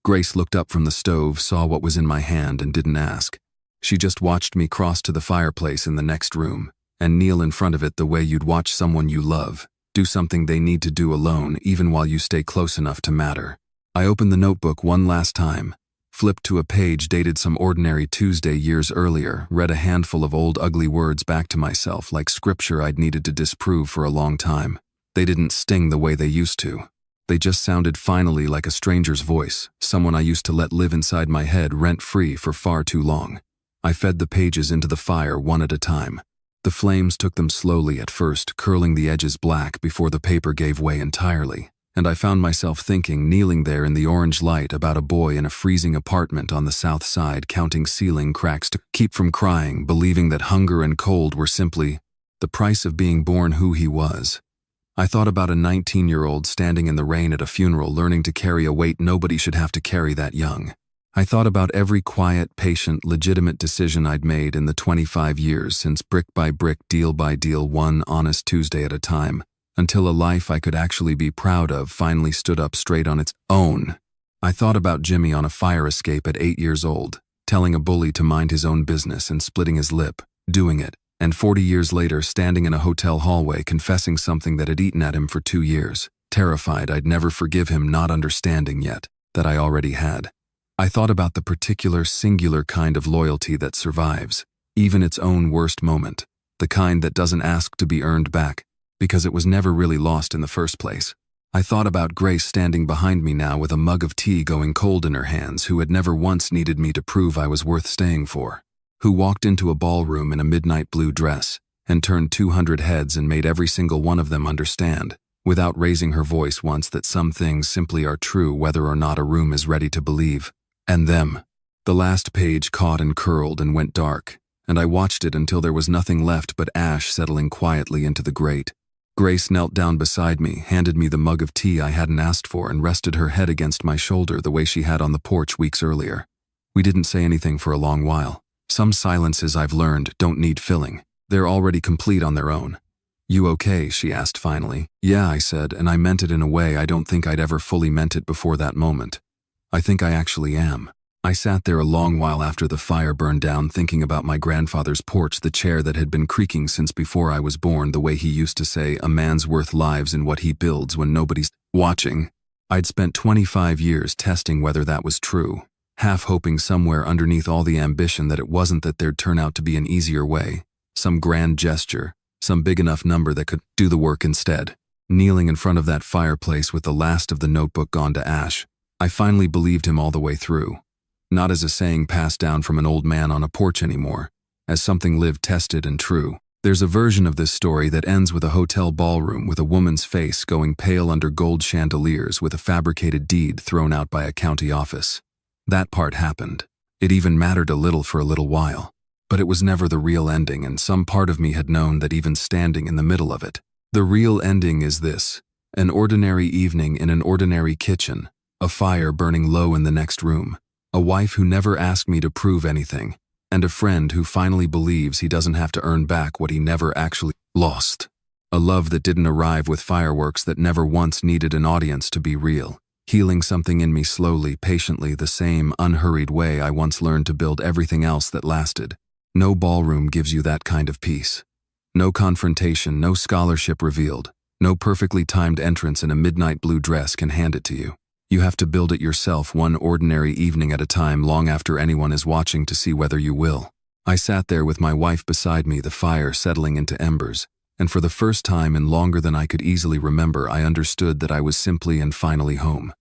Speaker 1: Grace looked up from the stove, saw what was in my hand, and didn't ask. She just watched me cross to the fireplace in the next room, and kneel in front of it the way you'd watch someone you love do something they need to do alone, even while you stay close enough to matter. I opened the notebook one last time, flipped to a page dated some ordinary Tuesday years earlier, read a handful of old ugly words back to myself like scripture I'd needed to disprove for a long time. They didn't sting the way they used to. They just sounded finally like a stranger's voice, someone I used to let live inside my head rent-free for far too long. I fed the pages into the fire one at a time. The flames took them slowly at first, curling the edges black before the paper gave way entirely, and I found myself thinking, kneeling there in the orange light, about a boy in a freezing apartment on the south side counting ceiling cracks to keep from crying, believing that hunger and cold were simply the price of being born who he was. I thought about a 19-year-old standing in the rain at a funeral, learning to carry a weight nobody should have to carry that young. I thought about every quiet, patient, legitimate decision I'd made in the 25 years since, brick by brick, deal by deal, one honest Tuesday at a time, until a life I could actually be proud of finally stood up straight on its own. I thought about Jimmy on a fire escape at 8 years old, telling a bully to mind his own business and splitting his lip, doing it, and 40 years later standing in a hotel hallway confessing something that had eaten at him for 2 years, terrified I'd never forgive him, not understanding yet that I already had. I thought about the particular, singular kind of loyalty that survives, even its own worst moment, the kind that doesn't ask to be earned back, because it was never really lost in the first place. I thought about Grace standing behind me now with a mug of tea going cold in her hands, who had never once needed me to prove I was worth staying for, who walked into a ballroom in a midnight blue dress and turned 200 heads and made every single one of them understand, without raising her voice once, that some things simply are true whether or not a room is ready to believe. And them. The last page caught and curled and went dark, and I watched it until there was nothing left but ash settling quietly into the grate. Grace knelt down beside me, handed me the mug of tea I hadn't asked for, and rested her head against my shoulder the way she had on the porch weeks earlier. We didn't say anything for a long while. Some silences, I've learned, don't need filling. They're already complete on their own. "You okay?" she asked finally. "Yeah," I said, and I meant it in a way I don't think I'd ever fully meant it before that moment. "I think I actually am." I sat there a long while after the fire burned down, thinking about my grandfather's porch, the chair that had been creaking since before I was born, the way he used to say, "A man's worth lives in what he builds when nobody's watching." I'd spent 25 years testing whether that was true, half hoping somewhere underneath all the ambition that it wasn't, that there'd turn out to be an easier way, some grand gesture, some big enough number that could do the work instead. Kneeling in front of that fireplace with the last of the notebook gone to ash, I finally believed him all the way through. Not as a saying passed down from an old man on a porch anymore, as something lived, tested, and true. There's a version of this story that ends with a hotel ballroom with a woman's face going pale under gold chandeliers, with a fabricated deed thrown out by a county office. That part happened. It even mattered a little for a little while. But it was never the real ending, and some part of me had known that even standing in the middle of it. The real ending is this: an ordinary evening in an ordinary kitchen, a fire burning low in the next room, a wife who never asked me to prove anything, and a friend who finally believes he doesn't have to earn back what he never actually lost. A love that didn't arrive with fireworks, that never once needed an audience to be real, healing something in me slowly, patiently, the same unhurried way I once learned to build everything else that lasted. No ballroom gives you that kind of peace. No confrontation, no scholarship revealed, No perfectly timed entrance in a midnight blue dress can hand it to you. You have to build it yourself, one ordinary evening at a time, long after anyone is watching to see whether you will. I sat there with my wife beside me, the fire settling into embers, and for the first time in longer than I could easily remember, I understood that I was simply and finally home.